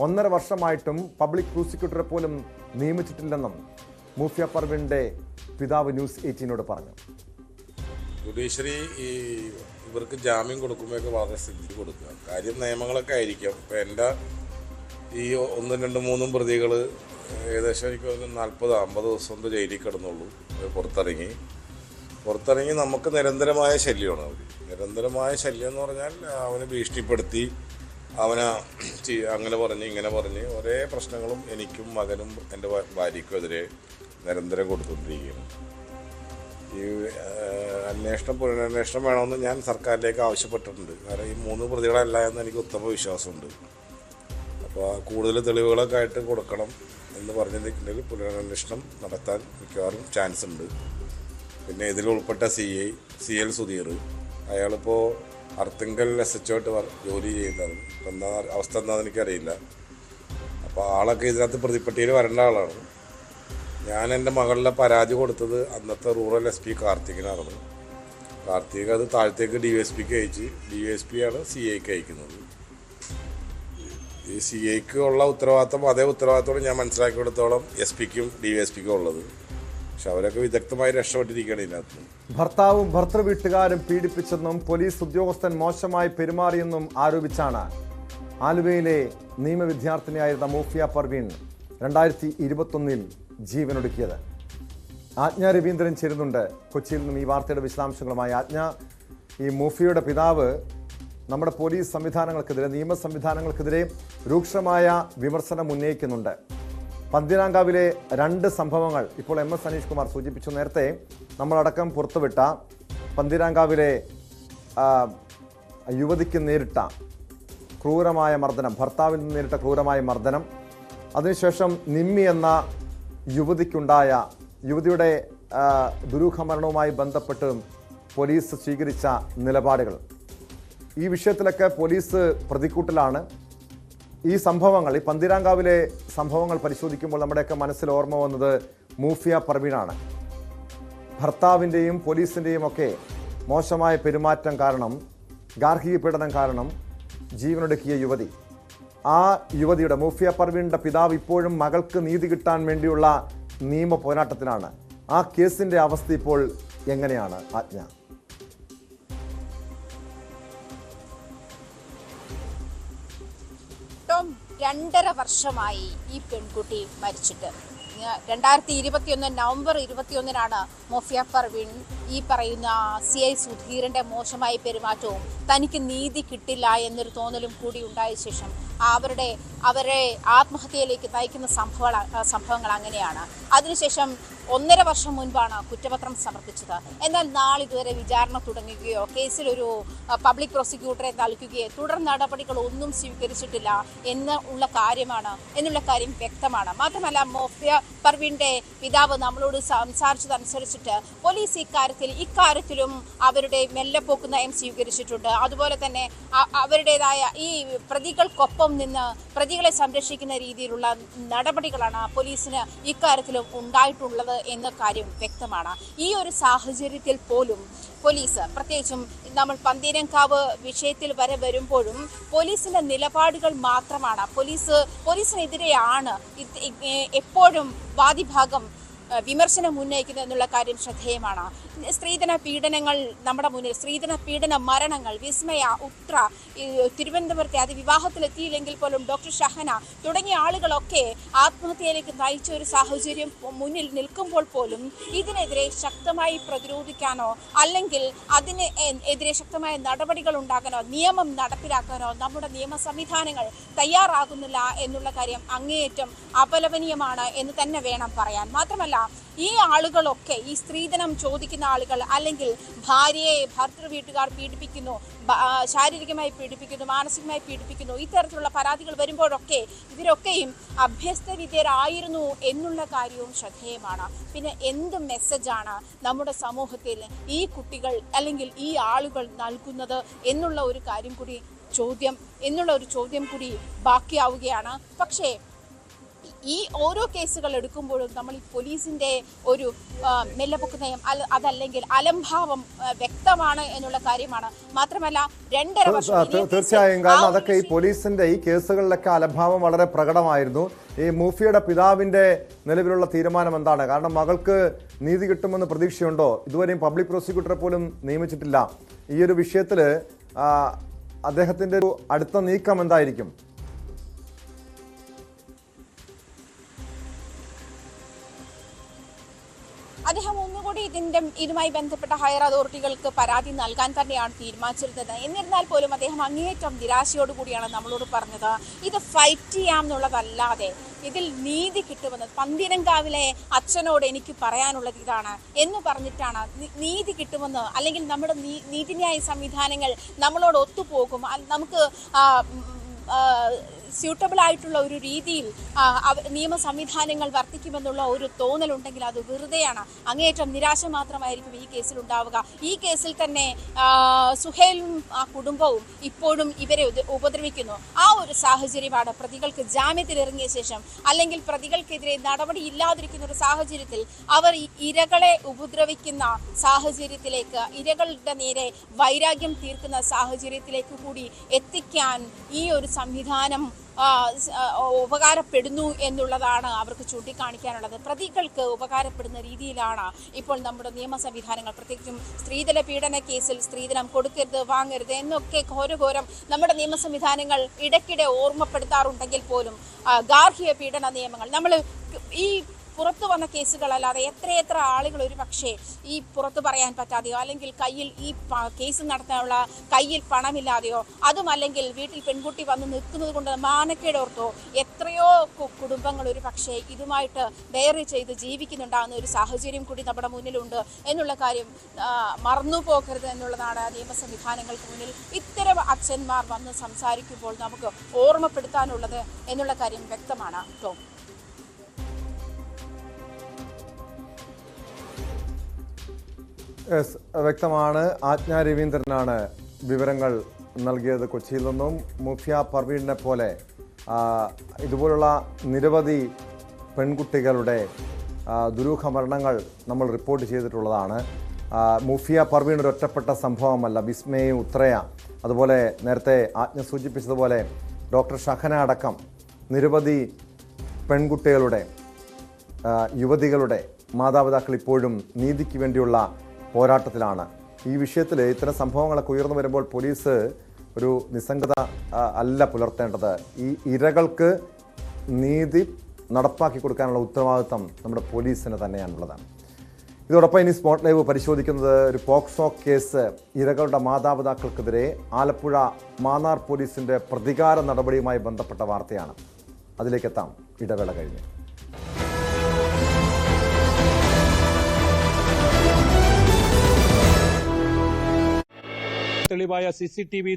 1.5 വർഷമായിട്ടും പബ്ലിക് പ്രോസിക്യൂട്ടറെ പോലും നിയമിച്ചിട്ടില്ലെന്നും മൂഫിയ പർവീണിന്റെ പിതാവ് ന്യൂസ് 18നോട് പറഞ്ഞു. ജുഡീഷ്യറി ഇവർക്ക് ജാമ്യം കൊടുക്കുമ്പോഴൊക്കെ വളരെ ശ്രദ്ധിച്ച് കൊടുക്കുക. കാര്യം നിയമങ്ങളൊക്കെ ആയിരിക്കും. ഇപ്പം എൻ്റെ ഈ 1, 2, 3 പ്രതികൾ ഏകദേശം എനിക്ക് 40-50 ദിവസം കൊണ്ട് ജയിലിൽ കിടന്നുള്ളൂ. പുറത്തിറങ്ങി നമുക്ക് നിരന്തരമായ ശല്യമാണ് അവർ. നിരന്തരമായ ശല്യം എന്ന് പറഞ്ഞാൽ അവനെ ഭീഷണിപ്പെടുത്തി, അവനെ അങ്ങനെ പറഞ്ഞ് ഇങ്ങനെ പറഞ്ഞ് ഒരേ പ്രശ്നങ്ങളും എനിക്കും മകനും എൻ്റെ ഭാര്യയ്ക്കും എതിരെ നിരന്തരം കൊടുത്തുകൊണ്ടിരിക്കുകയാണ്. ഈ പുനരന്വേഷണം വേണമെന്ന് ഞാൻ സർക്കാരിലേക്ക് ആവശ്യപ്പെട്ടിട്ടുണ്ട്. കാരണം ഈ 3 പ്രതികളല്ല എന്ന് എനിക്ക് ഉത്തമ വിശ്വാസമുണ്ട്. അപ്പോൾ കൂടുതൽ തെളിവുകളൊക്കെ ആയിട്ട് കൊടുക്കണം എന്ന് പറഞ്ഞിട്ടുണ്ടെങ്കിൽ പുനരന്വേഷണം നടത്താൻ മിക്കവാറും ചാൻസ് ഉണ്ട്. പിന്നെ ഇതിൽ ഉൾപ്പെട്ട CL സുധീർ, അയാളിപ്പോൾ അർത്തിങ്കൽ SHO ജോലി ചെയ്യുന്നത്. എന്താ അവസ്ഥ എന്താണെന്ന് എനിക്കറിയില്ല. അപ്പോൾ ആളൊക്കെ ഇതിനകത്ത് പ്രതിപ്പട്ടികയിൽ വരേണ്ട ആളാണ്. ഞാൻ എൻ്റെ മകളുടെ പരാതി കൊടുത്തത് അന്നത്തെ റൂറൽ SP കാർത്തികിനാണ്. കാർത്തിക് അത് താഴത്തേക്ക് DSPക്ക് അയച്ച്, DSP ആണ് CAക്ക് അയക്കുന്നത്. ഈ CAക്ക് ഉള്ള ഉത്തരവാദിത്തം അതേ ഉത്തരവാദിത്തത്തോടെ ഞാൻ മനസ്സിലാക്കിയെടുത്തോളം SPക്കും DSPക്കും ഉള്ളത്. പക്ഷെ അവരൊക്കെ വിദഗ്ധമായി രക്ഷപ്പെട്ടിരിക്കുകയാണ് ഇതിനകത്ത്. ഭർത്താവും ഭർത്തൃ വീട്ടുകാരും പീഡിപ്പിച്ചെന്നും പോലീസ് ഉദ്യോഗസ്ഥൻ മോശമായി പെരുമാറിയെന്നും ആരോപിച്ചാണ് ആലുവയിലെ നിയമ വിദ്യാർത്ഥിനിയായിരുന്ന മൂഫിയ പർവീൺ 2021 ജീവനൊടുക്കിയത്. ആജ്ഞ രവീന്ദ്രൻ ചേരുന്നുണ്ട് കൊച്ചിയിൽ നിന്നും ഈ വാർത്തയുടെ വിശദാംശങ്ങളുമായി. ആജ്ഞ, ഈ മൂഫിയയുടെ പിതാവ് നമ്മുടെ പോലീസ് സംവിധാനങ്ങൾക്കെതിരെ, നിയമ സംവിധാനങ്ങൾക്കെതിരെ രൂക്ഷമായ വിമർശനം ഉന്നയിക്കുന്നുണ്ട്. പന്തീരാങ്കാവിലെ 2 സംഭവങ്ങൾ ഇപ്പോൾ MS അനീഷ് കുമാർ സൂചിപ്പിച്ചു. നേരത്തെ നമ്മളടക്കം പുറത്തുവിട്ട പന്തീരാങ്കാവിലെ യുവതിക്ക് നേരിട്ട ക്രൂരമായ മർദ്ദനം, ഭർത്താവിൽ നിന്ന് നേരിട്ട ക്രൂരമായ മർദ്ദനം, അതിനുശേഷം നിമ്മി എന്ന യുവതിയുടെ ദുരൂഹമരണവുമായി ബന്ധപ്പെട്ട് പോലീസ് സ്വീകരിച്ച നിലപാടുകൾ, ഈ വിഷയത്തിലൊക്കെ പോലീസ് പ്രതിക്കൂട്ടിലാണ്. ഈ സംഭവങ്ങൾ, ഈ പന്തീരാങ്കാവിലെ സംഭവങ്ങൾ പരിശോധിക്കുമ്പോൾ നമ്മുടെയൊക്കെ മനസ്സിൽ ഓർമ്മ വന്നത് മൂഫിയ പർവീണാണ്. ഭർത്താവിൻ്റെയും പോലീസിൻ്റെയും ഒക്കെ മോശമായ പെരുമാറ്റം കാരണം, ഗാർഹിക പീഡനം കാരണം ജീവനൊടുക്കിയ യുവതി, ആ യുവതിയുടെ, മൂഫിയ പർവീണിൻ്റെ പിതാവ് ഇപ്പോഴും മകൾക്ക് നീതി കിട്ടാൻ വേണ്ടിയുള്ള നിയമ പോരാട്ടത്തിലാണ്. ആ കേസിൻ്റെ അവസ്ഥ ഇപ്പോൾ എങ്ങനെയാണ് ആജ്ഞ? ടോം, 2.5 വർഷമായി ഈ പെൺകുട്ടി മരിച്ചിട്ട്. 2021 നവംബർ 21 മൂഫിയ പർവീൺ ഈ പറയുന്ന CI സുധീറിന്റെ മോശമായ പെരുമാറ്റവും തനിക്ക് നീതി കിട്ടില്ല എന്നൊരു തോന്നലും കൂടി ഉണ്ടായ ശേഷം അവരെ ആത്മഹത്യയിലേക്ക് നയിക്കുന്ന സംഭവങ്ങൾ അങ്ങനെയാണ്. അതിനുശേഷം 1.5 വർഷം മുൻപാണ് കുറ്റപത്രം സമർപ്പിച്ചത്. എന്നാൽ നാളിതുവരെ വിചാരണ തുടങ്ങുകയോ കേസിലൊരു പബ്ലിക് പ്രോസിക്യൂട്ടറെ നൽകുകയോ തുടർ നടപടികളൊന്നും സ്വീകരിച്ചിട്ടില്ല എന്നുള്ള കാര്യം വ്യക്തമാണ്. മാത്രമല്ല, മൂഫിയ പർവീണിന്റെ പിതാവ് നമ്മളോട് സംസാരിച്ചതനുസരിച്ചിട്ട് പോലീസ് ഇക്കാര്യത്തിലും അവരുടെ മെല്ലെപ്പോക്ക് നയം സ്വീകരിച്ചിട്ടുണ്ട്. അതുപോലെ തന്നെ അവരുടേതായ ഈ പ്രതികൾക്കൊപ്പം നിന്ന് പ്രതികളെ സംരക്ഷിക്കുന്ന രീതിയിലുള്ള നടപടികളാണ് പോലീസിന് ഇക്കാര്യത്തിലും ഉണ്ടായിട്ടുള്ളത് എന്ന കാര്യം വ്യക്തമാണ്. ഈ ഒരു സാഹചര്യത്തിൽ പോലും പോലീസ്, പ്രത്യേകിച്ചും നമ്മൾ പന്തീരങ്കാവ് വിഷയത്തിൽ വരെ വരുമ്പോഴും പോലീസിന്റെ നിലപാടുകൾ മാത്രമാണ്, പോലീസിനെതിരെയാണ് എപ്പോഴും വാദിഭാഗം വിമർശനം ഉന്നയിക്കുന്നു എന്നുള്ള കാര്യം ശ്രദ്ധേയമാണ്. സ്ത്രീധന പീഡനങ്ങൾ നമ്മുടെ മുന്നിൽ, സ്ത്രീധന പീഡന മരണങ്ങൾ, വിസ്മയ, ഉത്ര, തിരുവനന്തപുരത്തെ അത് വിവാഹത്തിലെത്തിയില്ലെങ്കിൽ പോലും ഡോക്ടർ ഷഹന തുടങ്ങിയ ആളുകളൊക്കെ ആത്മഹത്യയിലേക്ക് നയിച്ച ഒരു സാഹചര്യം മുന്നിൽ നിൽക്കുമ്പോൾ പോലും ഇതിനെതിരെ ശക്തമായി പ്രതിരോധിക്കാനോ അല്ലെങ്കിൽ എതിരെ ശക്തമായ നടപടികൾ ഉണ്ടാക്കാനോ നിയമം നടപ്പിലാക്കാനോ നമ്മുടെ നിയമ സംവിധാനങ്ങൾ തയ്യാറാകുന്നില്ല എന്നുള്ള കാര്യം അങ്ങേയറ്റം അപലപനീയമാണ് എന്ന് തന്നെ വേണം പറയാൻ. മാത്രമല്ല, ഈ ആളുകളൊക്കെ, ഈ സ്ത്രീധനം ചോദിക്കുന്ന ആളുകൾ അല്ലെങ്കിൽ ഭാര്യയെ ഭർത്തൃ വീട്ടുകാർ പീഡിപ്പിക്കുന്നു, ശാരീരികമായി പീഡിപ്പിക്കുന്നു, മാനസികമായി പീഡിപ്പിക്കുന്നു, ഇത്തരത്തിലുള്ള പരാതികൾ വരുമ്പോഴൊക്കെ ഇവരൊക്കെയും അഭ്യസ്തവിദ്യരായിരുന്നു എന്നുള്ള കാര്യവും ശ്രദ്ധേയമാണ്. പിന്നെ എന്ത് മെസ്സേജാണ് നമ്മുടെ സമൂഹത്തിൽ ഈ കുട്ടികൾ അല്ലെങ്കിൽ ഈ ആളുകൾ നൽകുന്നത് എന്നുള്ള ഒരു കാര്യം കൂടി ചോദ്യം കൂടി ബാക്കിയാവുകയാണ്. പക്ഷേ ഈ ഓരോ കേസുകൾ എടുക്കുമ്പോഴും നമ്മൾ ഈ പോലീസിന്റെ ഒരു മെല്ലപ്പൊക്ക് നയം അതല്ലെങ്കിൽ അലംഭാവം വ്യക്തമാണ് എന്നുള്ള കാര്യമാണ്. മാത്രമല്ല 2.5 വർഷം തീർച്ചയായും, കാരണം അതൊക്കെ ഈ പോലീസിന്റെ ഈ കേസുകളിലൊക്കെ അലംഭാവം വളരെ പ്രകടമായിരുന്നു. ഈ മൂഫിയുടെ പിതാവിന്റെ നിലവിലുള്ള തീരുമാനം എന്താണ്? കാരണം മകൾക്ക് നീതി കിട്ടുമെന്ന് പ്രതീക്ഷയുണ്ടോ? ഇതുവരെയും പബ്ലിക് പ്രോസിക്യൂട്ടറെ പോലും നിയമിച്ചിട്ടില്ല. ഈ ഒരു വിഷയത്തിൽ അദ്ദേഹത്തിന്റെ ഒരു അടുത്ത നീക്കം എന്തായിരിക്കും? അദ്ദേഹം ഒന്നുകൂടി ഇതുമായി ബന്ധപ്പെട്ട ഹയർ അതോറിറ്റികൾക്ക് പരാതി നൽകാൻ തന്നെയാണ് തീരുമാനിച്ചിരുന്നത്. എന്നിരുന്നാൽ പോലും അദ്ദേഹം അങ്ങേയറ്റം നിരാശയോടുകൂടിയാണ് നമ്മളോട് പറഞ്ഞത്, ഇത് ഫൈറ്റ് ചെയ്യാം എന്നുള്ളതല്ലാതെ ഇതിൽ നീതി കിട്ടുമെന്ന്. പന്തീരങ്കാവിലെ അച്ഛനോട് എനിക്ക് പറയാനുള്ളത് ഇതാണ് എന്ന് പറഞ്ഞിട്ടാണ് നീതി കിട്ടുമെന്ന്, അല്ലെങ്കിൽ നമ്മുടെ നീതിന്യായ സംവിധാനങ്ങൾ നമ്മളോട് ഒത്തുപോകും, നമുക്ക് സ്യൂട്ടബിൾ ആയിട്ടുള്ള ഒരു രീതിയിൽ നിയമ സംവിധാനങ്ങൾ വർത്തിക്കുമെന്നുള്ള ഒരു തോന്നലുണ്ടെങ്കിൽ അത് വെറുതെയാണ്. അങ്ങേയറ്റം നിരാശ മാത്രമായിരിക്കും ഈ കേസിൽ ഉണ്ടാവുക. ഈ കേസിൽ തന്നെ സുഹേലും ആ കുടുംബവും ഇപ്പോഴും ഇവരെ ഉപദ്രവിക്കുന്നു. ആ ഒരു സാഹചര്യമാണ് പ്രതികൾക്ക് ജാമ്യത്തിലിറങ്ങിയ ശേഷം, അല്ലെങ്കിൽ പ്രതികൾക്കെതിരെ നടപടി ഇല്ലാതിരിക്കുന്ന ഒരു സാഹചര്യത്തിൽ അവർ ഈ ഇരകളെ ഉപദ്രവിക്കുന്ന സാഹചര്യത്തിലേക്ക്, ഇരകളുടെ നേരെ വൈരാഗ്യം തീർക്കുന്ന സാഹചര്യത്തിലേക്ക് കൂടി എത്തിക്കാൻ ഈ ഒരു സംവിധാനം ഉപകാരപ്പെടുന്നു എന്നുള്ളതാണ് അവർക്ക് ചൂണ്ടിക്കാണിക്കാനുള്ളത്. പ്രതികൾക്ക് ഉപകാരപ്പെടുന്ന രീതിയിലാണ് ഇപ്പോൾ നമ്മുടെ നിയമ സംവിധാനങ്ങൾ, പ്രത്യേകിച്ചും സ്ത്രീധന പീഡന കേസിൽ സ്ത്രീധനം കൊടുക്കരുത്, വാങ്ങരുത് എന്നൊക്കെ ഘോരഘോരം നമ്മുടെ നിയമ സംവിധാനങ്ങൾ ഇടയ്ക്കിടെ ഓർമ്മപ്പെടുത്താറുണ്ടെങ്കിൽ പോലും ഗാർഹിക പീഡന നിയമങ്ങൾ നമ്മൾ ഈ പുറത്തു വന്ന കേസുകളല്ലാതെ എത്രയെത്ര ആളുകൾ ഒരു പക്ഷേ ഈ പുറത്തു പറയാൻ പറ്റാതെയോ, അല്ലെങ്കിൽ കയ്യിൽ ഈ കേസ് നടത്താനുള്ള കയ്യിൽ പണമില്ലാതെയോ, അതുമല്ലെങ്കിൽ വീട്ടിൽ പെൺകുട്ടി വന്ന് നിൽക്കുന്നത് കൊണ്ട് മാനക്കേടോർത്തോ എത്രയോ കുടുംബങ്ങൾ ഒരു പക്ഷേ ഇതുമായിട്ട് ബെയർ ചെയ്ത് ജീവിക്കുന്നുണ്ടാകുന്ന ഒരു സാഹചര്യം കൂടി നമ്മുടെ മുന്നിലുണ്ട് എന്നുള്ള കാര്യം മറന്നു പോകരുത് എന്നുള്ളതാണ് നിയമ സംവിധാനങ്ങൾക്ക് മുന്നിൽ ഇത്തരം അച്ഛന്മാർ വന്ന് സംസാരിക്കുമ്പോൾ നമുക്ക് ഓർമ്മപ്പെടുത്താനുള്ളത് എന്നുള്ള കാര്യം വ്യക്തമാണ്. ടോം, വ്യക്തമാണ്. ആജ്ഞ രവീന്ദ്രനാണ് വിവരങ്ങൾ നൽകിയത് കൊച്ചിയിൽ നിന്നും. മുഫിയ പർവീണിനെ പോലെ ഇതുപോലുള്ള നിരവധി പെൺകുട്ടികളുടെ ദുരൂഹ മരണങ്ങൾ നമ്മൾ റിപ്പോർട്ട് ചെയ്തിട്ടുള്ളതാണ്. മുഫിയ പർവീൺ ഒരു ഒറ്റപ്പെട്ട സംഭവമല്ല. വിസ്മയ, ഉത്രയ, അതുപോലെ നേരത്തെ ആജ്ഞ സൂചിപ്പിച്ചതുപോലെ ഡോക്ടർ ഷഹന അടക്കം നിരവധി പെൺകുട്ടികളുടെ, യുവതികളുടെ മാതാപിതാക്കൾ ഇപ്പോഴും നീതിക്ക് വേണ്ടിയുള്ള പോരാട്ടത്തിലാണ്. ഈ വിഷയത്തിൽ ഇത്തരം സംഭവങ്ങളൊക്കെ ഉയർന്നു വരുമ്പോൾ പോലീസ് ഒരു നിസ്സംഗത അല്ല പുലർത്തേണ്ടത്. ഈ ഇരകൾക്ക് നീതി നടപ്പാക്കി കൊടുക്കാനുള്ള ഉത്തരവാദിത്തം നമ്മുടെ പോലീസിന് തന്നെയാണുള്ളതാണ്. ഇതോടൊപ്പം ഇനി സ്പോട്ട് ലൈവ് പരിശോധിക്കുന്നത് ഒരു പോക്സോ കേസ് ഇരകളുടെ മാതാപിതാക്കൾക്കെതിരെ ആലപ്പുഴ മാന്നാർ പോലീസിന്റെ പ്രതികാര നടപടിയുമായി ബന്ധപ്പെട്ട വാർത്തയാണ്. അതിലേക്കെത്താം ഇടവേള കഴിഞ്ഞ്. തെളിവായ CCTV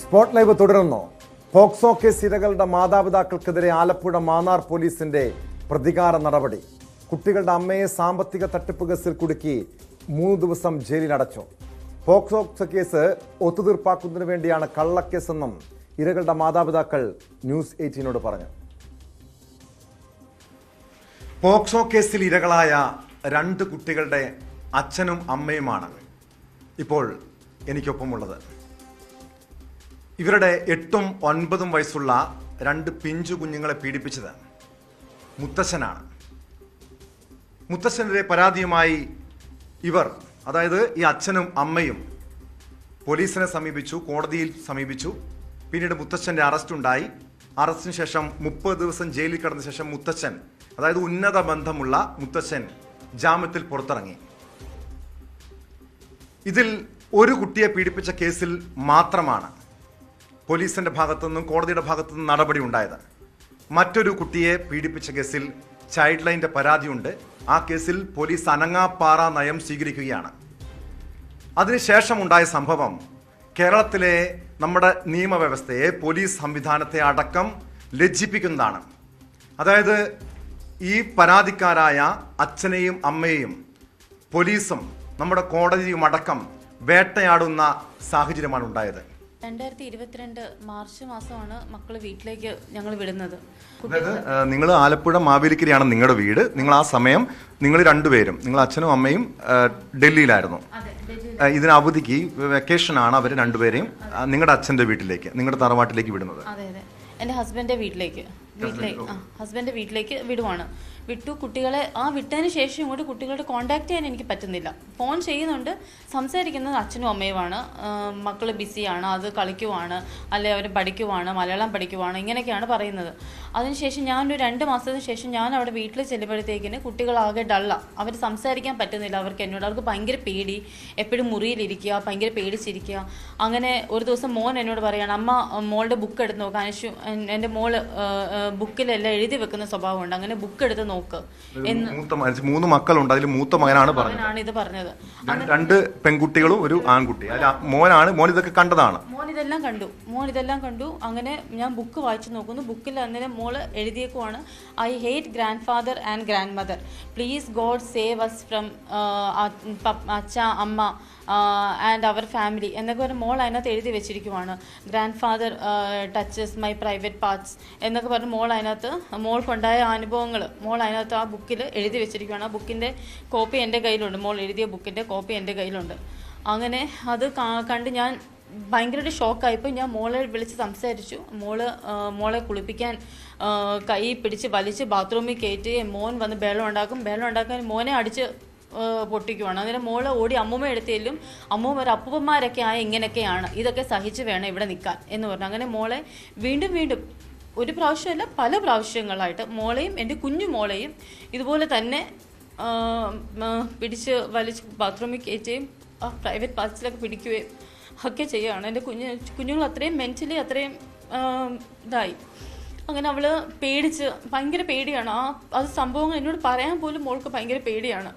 സ്പോട്ട് ലൈവ് തുടരുന്നു. പോക്സോ കേസ് ഇരകളുടെ മാതാപിതാക്കൾക്കെതിരെ ആലപ്പുഴ മാന്നാർ പോലീസിന്റെ പ്രതികാര നടപടി. കുട്ടികളുടെ അമ്മയെ സാമ്പത്തിക തട്ടിപ്പ് കേസിൽ കുടുക്കി 3 ദിവസം ജയിലിലടച്ചു. പോക്സോ കേസ് ഒത്തുതീർപ്പാക്കുന്നതിന് വേണ്ടിയാണ് കള്ളക്കേസെന്നും ഇരകളുടെ മാതാപിതാക്കൾ ന്യൂസ് 18നോട് പറഞ്ഞു. പോക്സോ കേസിൽ ഇരകളായ 2 കുട്ടികളുടെ അച്ഛനും അമ്മയുമാണ് ഇപ്പോൾ എനിക്കൊപ്പമുള്ളത്. ഇവരുടെ 8ഉം 9ഉം വയസ്സുള്ള 2 പിഞ്ചു കുഞ്ഞുങ്ങളെ പീഡിപ്പിച്ചത് മുത്തശ്ശനാണ്. മുത്തശ്ശനെതിരെ പരാതിയുമായി ഇവർ, അതായത് ഈ അച്ഛനും അമ്മയും പോലീസിനെ സമീപിച്ചു, കോടതിയിൽ സമീപിച്ചു. പിന്നീട് മുത്തശ്ശൻ്റെ അറസ്റ്റുണ്ടായി. അറസ്റ്റിന് ശേഷം 30 ദിവസം ജയിലിൽ കിടന്ന ശേഷം മുത്തശ്ശൻ, അതായത് ഉന്നത ബന്ധമുള്ള മുത്തശ്ശൻ, ജാമ്യത്തിൽ പുറത്തിറങ്ങി. ഇതിൽ ഒരു കുട്ടിയെ പീഡിപ്പിച്ച കേസിൽ മാത്രമാണ് പോലീസിന്റെ ഭാഗത്തുനിന്നും കോടതിയുടെ ഭാഗത്തുനിന്നും നടപടി ഉണ്ടായത്. മറ്റൊരു കുട്ടിയെ പീഡിപ്പിച്ച കേസിൽ ചൈൽഡ് ലൈൻ്റെ പരാതിയുണ്ട്. ആ കേസിൽ പോലീസ് അനങ്ങാപ്പാറ നയം സ്വീകരിക്കുകയാണ്. അതിനുശേഷം ഉണ്ടായ സംഭവം കേരളത്തിലെ നമ്മുടെ നിയമവ്യവസ്ഥയെ, പോലീസ് സംവിധാനത്തെ അടക്കം ലജ്ജിപ്പിക്കുന്നതാണ്. അതായത് ഈ പരാതിക്കാരായ അച്ഛനെയും അമ്മയെയും പോലീസും നമ്മുടെ കോടതിയും അടക്കം വേട്ടയാടുന്ന സാഹചര്യമാണ് ഉണ്ടായത്. 2022 മാർച്ച് മാസമാണ് മക്കള് വീട്ടിലേക്ക് ഞങ്ങൾ വിടുന്നത്. അതായത് നിങ്ങൾ ആലപ്പുഴ മാവേലിക്കരയാണ് നിങ്ങളുടെ വീട്. നിങ്ങൾ ആ സമയം നിങ്ങൾ രണ്ടുപേരും, നിങ്ങൾ അച്ഛനും അമ്മയും ഡൽഹിയിലായിരുന്നു. ഇതിന് അവധിക്ക് വെക്കേഷനാണ് അവർ രണ്ടുപേരെയും നിങ്ങളുടെ അച്ഛന്റെ വീട്ടിലേക്ക്, നിങ്ങളുടെ തറവാട്ടിലേക്ക് വിടുന്നത്. അതെ അതെ, എൻ്റെ ഹസ്ബൻഡിന്റെ വീട്ടിലേക്ക് വിടുവാണ്. വിട്ടു. കുട്ടികളെ വിട്ടതിന് ശേഷം ഇങ്ങോട്ട് കുട്ടികളുടെ കോൺടാക്ട് ചെയ്യാൻ എനിക്ക് പറ്റുന്നില്ല. ഫോൺ ചെയ്യുന്നുണ്ട്, സംസാരിക്കുന്നത് അച്ഛനും അമ്മയുമാണ്. മക്കൾ ബിസിയാണ്, അത് കളിക്കുവാണ്, അല്ലെ അവർ പഠിക്കുവാണ്, മലയാളം പഠിക്കുവാണ്, ഇങ്ങനെയൊക്കെയാണ് പറയുന്നത്. അതിനുശേഷം ഞാനൊരു 2 മാസത്തിന് ശേഷം ഞാൻ അവിടെ വീട്ടിൽ ചെല്ലുമ്പോഴത്തേക്കിന് കുട്ടികളാകെ ഡള്ള. അവർ സംസാരിക്കാൻ പറ്റുന്നില്ല. അവർക്ക് ഭയങ്കര പേടി, എപ്പോഴും മുറിയിലിരിക്കുക, ഭയങ്കര പേടിച്ചിരിക്കുക. അങ്ങനെ ഒരു ദിവസം മോൻ എന്നോട് പറയുകയാണ്, അമ്മ മോളുടെ ബുക്ക് എടുത്ത് നോക്കുക, അനുഷു എൻ്റെ മോള് ബുക്കിലെല്ലാം എഴുതി വെക്കുന്ന സ്വഭാവമുണ്ട്, അങ്ങനെ ബുക്ക് എടുത്ത് നോക്ക് എന്ന്. 3 മക്കളുണ്ട്, അതിൽ മൂത്ത മകനാണ് ഇത് പറഞ്ഞത്. 2 പെൺകുട്ടികളും ഒരു ആൺകുട്ടി. മോൻ ഇതൊക്കെ കണ്ടതാണ്. മോൻ ഇതെല്ലാം കണ്ടു. അങ്ങനെ ഞാൻ ബുക്ക് വായിച്ചു നോക്കുന്നു. ബുക്കിൽ അന്നേരം മോള് എഴുതിയേക്കുവാണ്, I hate grandfather and grand mother, please God save us from അച്ഛ, അമ്മ ആൻഡ് അവർ ഫാമിലി എന്നൊക്കെ ഒരു മോൾ അതിനകത്ത് എഴുതി വെച്ചിരിക്കുവാണ്. Grandfather touches my private parts എന്നൊക്കെ പറഞ്ഞ് മോൾക്കുണ്ടായ അനുഭവങ്ങൾ മോൾ അതിനകത്ത് ആ ബുക്കിൽ എഴുതി വെച്ചിരിക്കുകയാണ്. ആ ബുക്കിൻ്റെ കോപ്പി എൻ്റെ കയ്യിലുണ്ട്. മോൾ എഴുതിയ ബുക്കിൻ്റെ കോപ്പി എൻ്റെ കയ്യിലുണ്ട്. അങ്ങനെ അത് കണ്ട് ഞാൻ ഭയങ്കരമായിട്ട് ഷോക്കായപ്പോൾ ഞാൻ മോളെ വിളിച്ച് സംസാരിച്ചു. മോളെ കുളിപ്പിക്കാൻ കൈ പിടിച്ച് വലിച്ച് ബാത്റൂമിൽ കയറ്റി മോൻ വന്ന് ബഹളം ഉണ്ടാക്കാൻ മോനെ അടിച്ച് പൊട്ടിക്കുവാണ്. അന്നേരം മോള് ഓടി അമ്മൂമ്മ എടുത്തേലും അമ്മൂമ്മ അപ്പൂപ്പന്മാരൊക്കെ ഇങ്ങനെയൊക്കെയാണ്, ഇതൊക്കെ സഹിച്ച് വേണം ഇവിടെ നിൽക്കാൻ എന്ന് പറഞ്ഞു. അങ്ങനെ മോളെ വീണ്ടും ഒരു പ്രാവശ്യമല്ല പല പ്രാവശ്യങ്ങളായിട്ട് മോളെയും എൻ്റെ കുഞ്ഞു മോളെയും ഇതുപോലെ തന്നെ പിടിച്ച് വലിച്ച് ബാത്റൂമിൽ കയറ്റുകയും ആ പ്രൈവറ്റ് പാർട്സിലൊക്കെ പിടിക്കുകയും ഒക്കെ ചെയ്യുകയാണ്. എൻ്റെ കുഞ്ഞുങ്ങൾ അത്രയും മെൻ്റലി അത്രയും ഇതായി. അങ്ങനെ അവൾ പേടിച്ച് ഭയങ്കര പേടിയാണ്. അത് സംഭവങ്ങൾ എന്നോട് പറയാൻ പോലും മോൾക്ക് ഭയങ്കര പേടിയാണ്.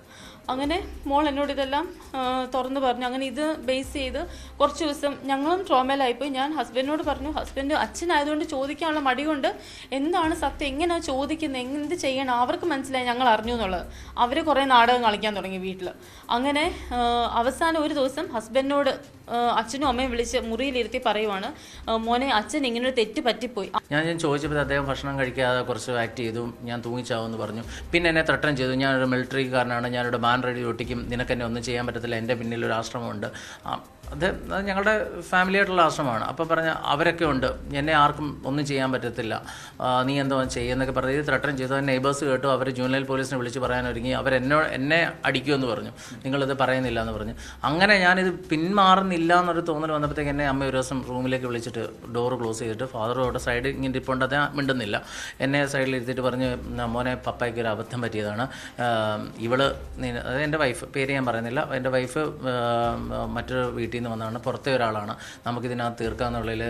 അങ്ങനെ മോൾ എന്നോട് ഇതെല്ലാം തുറന്നു പറഞ്ഞു. അങ്ങനെ ഇത് ബേസ് ചെയ്ത് കുറച്ച് ദിവസം ഞങ്ങളും ട്രോമയിലായിപ്പോയി. ഞാൻ ഹസ്ബൻഡിനോട് പറഞ്ഞു, ഹസ്ബൻഡ് അച്ഛനായതുകൊണ്ട് ചോദിക്കാനുള്ള മടി കൊണ്ട് എന്താണ് സത്യം, എങ്ങനെയാണ് ചോദിക്കുന്നത്, എന്ത് ചെയ്യണം, അവർക്ക് മനസ്സിലായി ഞങ്ങൾ അറിഞ്ഞു എന്നുള്ളത്. അവർ കുറേ നാടകം കളിക്കാൻ തുടങ്ങി വീട്ടിൽ. അങ്ങനെ അവസാനം ഒരു ദിവസം ഹസ്ബൻഡിനോട് അച്ഛനും അമ്മയും വിളിച്ച് മുറിയിലിരുത്തി പറയുവാണ്, മോനെ അച്ഛൻ ഇങ്ങനൊരു തെറ്റ് പറ്റിപ്പോയി. ഞാൻ ചോദിച്ചപ്പോൾ അദ്ദേഹം ഭക്ഷണം കഴിക്കാതെ കുറച്ച് ആക്ട് ചെയ്തു, ഞാൻ തൂങ്ങിച്ചാവുമെന്ന് പറഞ്ഞു. പിന്നെ എന്നെ ത്രട്ടൻ ചെയ്തു, ഞാനൊരു മിലിറ്ററിക്കാരനാണ്, ഞാനൊരു ബാൻ റെഡി ഒട്ടിക്കും, നിനക്കെന്നെ ഒന്നും ചെയ്യാൻ പറ്റത്തില്ല, എൻ്റെ പിന്നിൽ ഒരു ആശ്രമമുണ്ട്. അത് ഞങ്ങളുടെ ഫാമിലി ആയിട്ടുള്ള ആശ്രമമാണ്. അപ്പോൾ പറഞ്ഞ അവരൊക്കെ ഉണ്ട്, എന്നെ ആർക്കും ഒന്നും ചെയ്യാൻ പറ്റത്തില്ല, നീ എന്തോ ചെയ്യുന്നൊക്കെ പറഞ്ഞ് ഇത് ത്രട്ടൻ ചെയ്തു. നെയ്ബേഴ്സ് കേട്ടു, അവർ ജൂനിയൽ പോലീസിനെ വിളിച്ച് പറയാനൊരുങ്ങി. എന്നെ അടിക്കുമെന്ന് പറഞ്ഞു, നിങ്ങളിത് പറയുന്നില്ല എന്ന് പറഞ്ഞു. അങ്ങനെ ഞാനിത് പിന്മാറുന്നില്ല എന്നൊരു തോന്നൽ വന്നപ്പോഴത്തേക്ക് എന്നെ അമ്മ ഒരു ദിവസം റൂമിലേക്ക് വിളിച്ചിട്ട് ഡോറ് ക്ലോസ് ചെയ്തിട്ട് ഫാദറും അവിടെ സൈഡിൽ ഇങ്ങനെ ഇരിപ്പുണ്ട്, അത് മിണ്ടുന്നില്ല. എന്നെ സൈഡിൽ ഇരുത്തിയിട്ട് പറഞ്ഞ്, മോനെ പപ്പായ്ക്ക് ഒരു അബദ്ധം പറ്റിയതാണ്, ഇവള് അതായത് എൻ്റെ വൈഫ്, പേര് ഞാൻ പറയുന്നില്ല, എൻ്റെ വൈഫ് മറ്റൊരു വീട്ടിൽ നിന്ന് വന്നതാണ്, പുറത്തെ ഒരാളാണ്, നമുക്കിതിനകത്ത് തീർക്കാമെന്നുള്ളതിൽ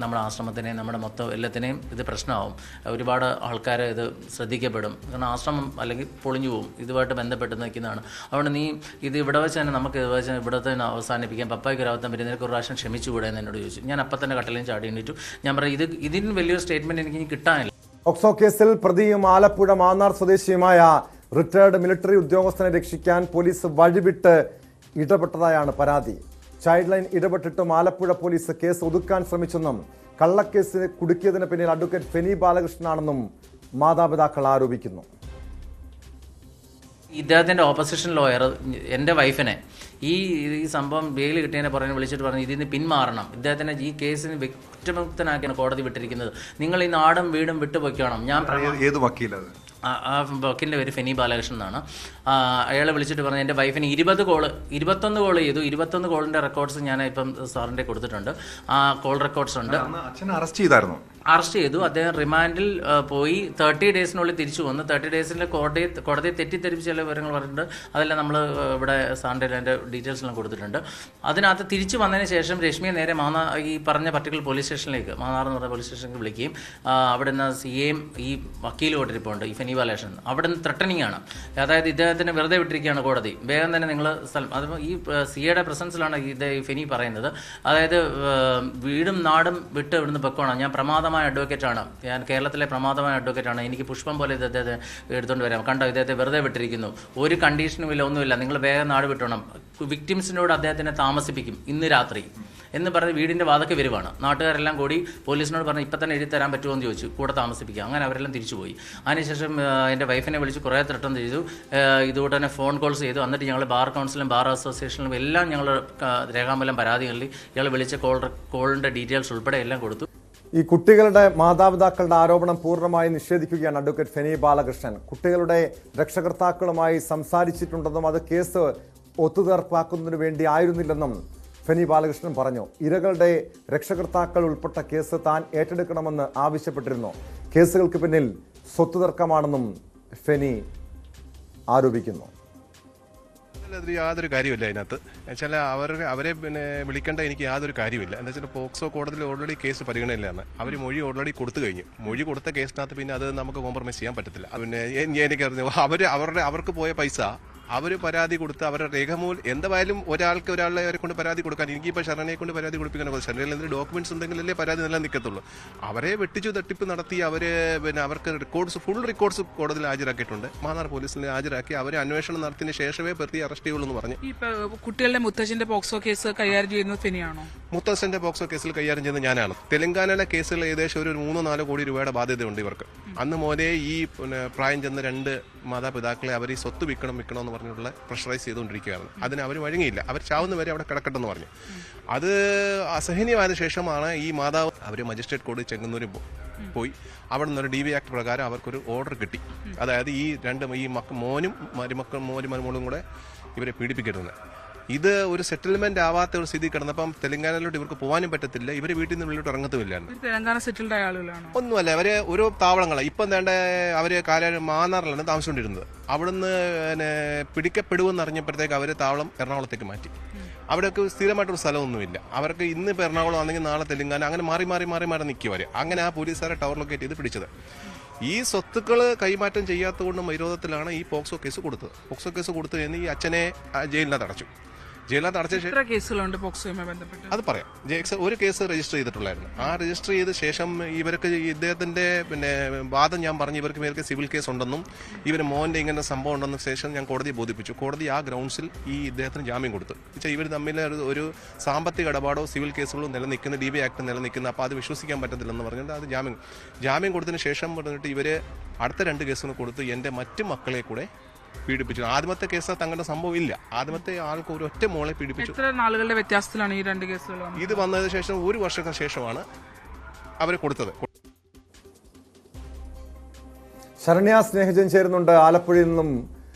നമ്മുടെ ആശ്രമത്തിനെയും നമ്മുടെ മൊത്തം എല്ലാത്തിനെയും ഇത് പ്രശ്നമാവും, ഒരുപാട് ആൾക്കാർ ഇത് ശ്രദ്ധിക്കപ്പെടും, കാരണം ആശ്രമം അല്ലെങ്കിൽ പൊളിഞ്ഞു പോകും, ഇതുമായിട്ട് ബന്ധപ്പെട്ട് നിൽക്കുന്നതാണ്. അതുകൊണ്ട് നീ ഇത് ഇവിടെ വെച്ച് തന്നെ നമുക്ക് ഇവിടെ തന്നെ അവസാനിപ്പിക്കാം, പപ്പായ്ക്ക് ഒരു അബദ്ധം പറ്റി, നിനക്ക് ഒരു പ്രാവശ്യം ക്ഷമിച്ചുകൂടെ എന്ന് എന്നോട് ചോദിച്ചു. ഞാൻ അപ്പം തന്നെ കട്ടലിൽ ചാടി എണീറ്റു. ഞാൻ പറയും, ഇതിന് വലിയൊരു സ്റ്റേറ്റ്മെൻറ്റ് എനിക്ക് ഇനി കിട്ടാനില്ല. ഓക്സോ കേസിൽ പ്രതിയും ആലപ്പുഴ മാന്നാർ സ്വദേശിയുമായ റിട്ടയർഡ് മിലിറ്ററി ഉദ്യോഗസ്ഥനെ രക്ഷിക്കാൻ പോലീസ് വഴിവിട്ട് ഇടപെട്ടതായാണ് പരാതി. ചൈൽഡ് ലൈൻ ഇടപെട്ടിട്ടും ആലപ്പുഴ പോലീസ് കേസ് ഒതുക്കാൻ ശ്രമിച്ചെന്നും കള്ളക്കേസിന് കുടുക്കിയതിന് പിന്നിൽ അഡ്വക്കേറ്റ് ഫെനി ബാലകൃഷ്ണനാണെന്നും മാതാപിതാക്കൾ ആരോപിക്കുന്നു. ഇദ്ദേഹത്തിൻ്റെ ഓപ്പോസിഷൻ ലോയർ എൻ്റെ വൈഫിനെ ഈ സംഭവം ബെയിൽ കിട്ടിയതിനെ വിളിച്ചിട്ട് പറഞ്ഞു, ഇതിന് പിന്മാറണം, ഇദ്ദേഹത്തിനെ ഈ കേസിന് കുറ്റമുക്തനാക്കിയാണ് കോടതി വിട്ടിരിക്കുന്നത്, നിങ്ങൾ ഈ നാടും വീടും വിട്ടുപോയിക്കണം. ഞാൻ ഏത് വക്കീലത്? ആ വക്കീലിൻ്റെ പേര് ഫെനി ബാലകൃഷ്ണൻ എന്നാണ്. അയാളെ വിളിച്ചിട്ട് പറഞ്ഞു, എൻ്റെ വൈഫിന് 21 കോൾ ചെയ്തു. 21 കോളിൻ്റെ റെക്കോർഡ്സ് ഞാൻ ഇപ്പം സാറിൻ്റെ കൊടുത്തിട്ടുണ്ട്. ആ കോൾ റെക്കോർഡ്സ് ഉണ്ട്. അറസ്റ്റ് ചെയ്തു. അദ്ദേഹം റിമാൻഡിൽ പോയി 30 ഡേയ്സിനുള്ളിൽ തിരിച്ചു വന്നു. 30 ഡേയ്സിൽ കോടതിയെ തെറ്റിദ്ധരിപ്പിച്ച ചില വിവരങ്ങൾ പറഞ്ഞിട്ടുണ്ട്. അതെല്ലാം നമ്മൾ ഇവിടെ സാറിൻ്റെ അതിൻ്റെ ഡീറ്റെയിൽസെല്ലാം കൊടുത്തിട്ടുണ്ട്. അതിനകത്ത് തിരിച്ചു വന്നതിന് ശേഷം രശ്മിയെ നേരെ ഈ പറഞ്ഞ പർട്ടിക്കുലർ പോലീസ് സ്റ്റേഷനിലേക്ക്, മാന്നാർ എന്ന് പറഞ്ഞ പോലീസ് സ്റ്റേഷനിലേക്ക് വിളിക്കുകയും അവിടെ നിന്ന് CAയും ഈ വക്കീലും കൊണ്ടിരിപ്പുണ്ട്, ഈ ഫെനി ബാലകൃഷ്ണൻ, അവിടെ നിന്ന് ത്രട്ടനിങ് ആണ്. അതായത് ഇദ്ദേഹത്തിന് വെറുതെ വിട്ടിരിക്കുകയാണ് കോടതി, വേഗം തന്നെ നിങ്ങൾ അത് ഈ CAയുടെ പ്രസൻസിലാണ് ഈ ഫെനി പറയുന്നത്. അതായത് വീടും നാടും വിട്ട് ഇവിടുന്ന് പൊക്കോണം, ഞാൻ പ്രമാദമായ അഡ്വക്കേറ്റാണ്, ഞാൻ കേരളത്തിലെ പ്രമാദമായ അഡ്വക്കേറ്റാണ്, എനിക്ക് പുഷ്പം പോലെ ഇദ്ദേഹത്തെ എടുത്തുകൊണ്ട് വരാം, കണ്ടോ ഇദ്ദേഹത്തെ വെറുതെ വിട്ടിരിക്കുന്നു, ഒരു കണ്ടീഷനും ഇല്ല, ഒന്നുമില്ല, നിങ്ങൾ വേഗം നാട് വിട്ടോണം, വിക്ടിംസിനോട് അദ്ദേഹത്തിനെ താമസിപ്പിക്കും ഇന്ന് രാത്രി എന്ന് പറഞ്ഞ് വീടിൻ്റെ വാതൊക്കെ വരുവാണ്. നാട്ടുകാരെല്ലാം കൂടി പോലീസിനോട് പറഞ്ഞ് ഇപ്പം തന്നെ എഴുതി തരാൻ പറ്റുമോ എന്ന് ചോദിച്ചു, കൂടെ താമസിപ്പിക്കുക. അങ്ങനെ അവരെല്ലാം തിരിച്ചുപോയി. അതിനുശേഷം എൻ്റെ വൈഫിനെ വിളിച്ച് കുറേ ത്രട്ടം ചെയ്തു. ഇതുകൊണ്ട് തന്നെ ഫോൺ കോൾസ് ചെയ്തു. എന്നിട്ട് ഞങ്ങൾ ബാർ കൗൺസിലും ബാർ അസോസിയേഷനിലും എല്ലാം ഞങ്ങൾ രേഖാമൂലം പരാതി നൽകി. ഇയാൾ വിളിച്ച കോളിൻ്റെ ഡീറ്റെയിൽസ് ഉൾപ്പെടെ എല്ലാം കൊടുത്തു. ഈ കുട്ടികളുടെ മാതാപിതാക്കളുടെ ആരോപണം പൂർണ്ണമായി നിഷേധിക്കുകയാണ് അഡ്വക്കേറ്റ് ഫെനി ബാലകൃഷ്ണൻ. കുട്ടികളുടെ രക്ഷകർത്താക്കളുമായി സംസാരിച്ചിട്ടുണ്ടെന്നും അത് കേസ് ഒത്തുതീർപ്പാക്കുന്നതിന് വേണ്ടി ആയിരുന്നില്ലെന്നും ഫെനി ബാലകൃഷ്ണൻ പറഞ്ഞു. ഇരകളുടെ രക്ഷകർത്താക്കൾ ഉൾപ്പെട്ട കേസ് താൻ ഏറ്റെടുക്കണമെന്ന് ആവശ്യപ്പെട്ടിരുന്നു. കേസുകൾക്ക് പിന്നിൽ സ്വത്ത് തർക്കമാണെന്നും ഫെനി ആരോപിക്കുന്നു. യാതൊരു കാര്യമില്ല അതിനകത്ത്. എന്നുവെച്ചാൽ അവരെ വിളിക്കേണ്ട എനിക്ക് യാതൊരു കാര്യമില്ല. എന്താ വെച്ചാൽ പോക്സോ കോടതിയിൽ ഓൾറെഡി കേസ് പരിഗണനയിലാണ്. അവർ മൊഴി ഓൾറെഡി കൊടുത്തു കഴിഞ്ഞു. മൊഴി കൊടുത്ത കേസിനകത്ത് പിന്നെ അത് നമുക്ക് കോംപ്രമൈസ് ചെയ്യാൻ പറ്റത്തില്ല. പിന്നെ എനിക്കറിഞ്ഞു അവർക്ക് പോയ പൈസ അവർ പരാതി കൊടുത്ത് അവരുടെ രേഖമൂലം എന്തായാലും ഒരാളെ കൊണ്ട് പരാതി കൊടുക്കാൻ എനിക്കിപ്പോൾ ശരണയെ കൊണ്ട് പരാതി കൊടുപ്പിക്കാൻ ശരണയിൽ എന്തെങ്കിലും ഡോക്യുമെന്റ്സ് ഉണ്ടെങ്കിലല്ലേ പരാതി നിലനിൽക്കത്തുള്ളൂ. അവരെ വെട്ടിച്ചു തട്ടിപ്പ് നടത്തി അവർക്ക് ഫുൾ റെക്കോർഡ്സ് കോടതിയിൽ ഹാജരാക്കിയിട്ടുണ്ട്. മാന്നാർ പോലീസിൽ ഹാജരാക്കി അവരെ അന്വേഷണം നടത്തിയതിന് ശേഷമേ പ്രതി അറസ്റ്റ് ചെയ്യുള്ളൂ എന്ന് പറഞ്ഞു. കുട്ടികളുടെ മുത്തച്ഛന്റെ പോക്സോ കേസ് കൈകാര്യം ചെയ്യുന്നത് ഫെനിയാണോ? മുത്തച്ഛന്റെ പോക്സോ കേസിൽ കൈകാര്യം ചെയ്യുന്നത് ഞാനാണ്. തെലങ്കാനയിലെ കേസുകൾ ഏകദേശം ഒരു 3-4 കോടി രൂപയുടെ ബാധ്യതയുണ്ട് ഇവർക്ക്. അന്ന് മോനെ ഈ പ്രായം ചെന്ന 2 മാതാപിതാക്കളെ അവർ ഈ സ്വത്ത് വിൽക്കണമെന്ന് പറഞ്ഞിട്ടുള്ള പ്രഷറൈസ് ചെയ്തുകൊണ്ടിരിക്കുകയാണ്. അതിന് അവർ വഴങ്ങിയില്ല. അവർ ചാവുന്നവരെ അവിടെ കിടക്കട്ടെന്ന് പറഞ്ഞു. അത് അസഹനീയമായ ശേഷമാണ് ഈ മാതാവ് അവർ മജിസ്ട്രേറ്റ് കോടതി ചെങ്ങന്നൂരിൽ പോയി. അവിടെ നിന്നൊരു DV ആക്ട് പ്രകാരം അവർക്കൊരു ഓർഡർ കിട്ടി. അതായത് ഈ മോനും മരുമോളും കൂടെ ഇവരെ പീഡിപ്പിക്കരുതെന്ന്. ഇത് ഒരു സെറ്റിൽമെന്റ് ആവാത്ത ഒരു സ്ഥിതി കിടന്നപ്പം തെലങ്കാനയിലോട്ട് ഇവർക്ക് പോകാനും പറ്റത്തില്ല. ഇവര് വീട്ടിൽ നിന്ന് ഉള്ളിലോട്ട് ഇറങ്ങത്തുമില്ലായിരുന്നു. തെലങ്കാന സെറ്റിൽഡ് ആളുകളാണ് ഒന്നുമല്ല. അവര് ഓരോ താവളങ്ങളാണ്. ഇപ്പം വേണ്ട അവര് മാന്നാറിലാണ് താമസിച്ചുകൊണ്ടിരുന്നത്. അവിടുന്ന് പിടിക്കപ്പെടുമെന്ന് അറിഞ്ഞപ്പോഴത്തേക്ക് അവര് താവളം എറണാകുളത്തേക്ക് മാറ്റി. അവിടെയൊക്കെ സ്ഥിരമായിട്ടൊരു സ്ഥലമൊന്നുമില്ല. അവർക്ക് ഇന്നിപ്പോൾ എറണാകുളം ആണെങ്കിൽ നാളെ തെലങ്കാന, അങ്ങനെ മാറി നിൽക്കുവർ. അങ്ങനെ ആ പോലീസുകാരെ ടവർ ലൊക്കേറ്റ് ചെയ്ത് പിടിച്ചത്. ഈ സ്വത്തുക്കൾ കൈമാറ്റം ചെയ്യാത്തതുകൊണ്ടും വിരോധത്തിലാണ് ഈ പോക്സോ കേസ് കൊടുത്തത്. പോക്സോ കേസ് കൊടുത്തു കഴിഞ്ഞ് ഈ അച്ഛനെ ജയിലിനകത്ത് അടച്ചു. കേസുകളുണ്ട് പോക്സോയുമായി ബന്ധപ്പെട്ട് അത് പറയാം. ഒരു കേസ് രജിസ്റ്റർ ചെയ്തിട്ടുള്ളായിരുന്നു. ആ രജിസ്റ്റർ ചെയ്ത ശേഷം ഇവർക്ക് ഇദ്ദേഹത്തിന്റെ വാദം ഞാൻ പറഞ്ഞു, ഇവർക്ക് സിവിൽ കേസ് ഉണ്ടെന്നും മോന്റെ ഇങ്ങനെ സംഭവം ഉണ്ടെന്നും ശേഷം ഞാൻ കോടതിയെ ബോധിപ്പിച്ചു. കോടതി ആ ഗ്രൗണ്ട്സിൽ ഈ ഇദ്ദേഹത്തിന് ജാമ്യം കൊടുത്തു. ഇവർ തമ്മിൽ ഒരു സാമ്പത്തിക ഇടപാടോ സിവിൽ കേസുകളോ നിലനിൽക്കുന്ന DV ആക്ട് നിലനിൽക്കുന്ന, അപ്പോൾ അത് വിശ്വസിക്കാൻ പറ്റത്തില്ലെന്ന് പറഞ്ഞിട്ട് അത് ജാമ്യം കൊടുത്തതിന് ശേഷം പറഞ്ഞിട്ട് ഇവര് അടുത്ത 2 കേസുകൾ കൊടുത്ത് എൻ്റെ മറ്റു മക്കളെ കൂടെ പീഡിപ്പിച്ചു. ആദ്യമത്തെ കേസ് തങ്ങളുടെ സംഭവം ഇല്ല. ആദ്യമത്തെ ആൾക്ക് ഒരു ഒറ്റ മോളെ പീഡിപ്പിച്ചു. എത്ര നാളുകളുടെ വ്യത്യാസത്തിലാണ് ഈ 2 കേസുകൾ? ഇത് വന്നതിന് ശേഷം 1 വർഷത്തിന് ശേഷമാണ് അവർ കൊടുത്തത്. ശരണ്യ സ്നേഹജൻ ചേരുന്നുണ്ട് ആലപ്പുഴയിൽ നിന്നും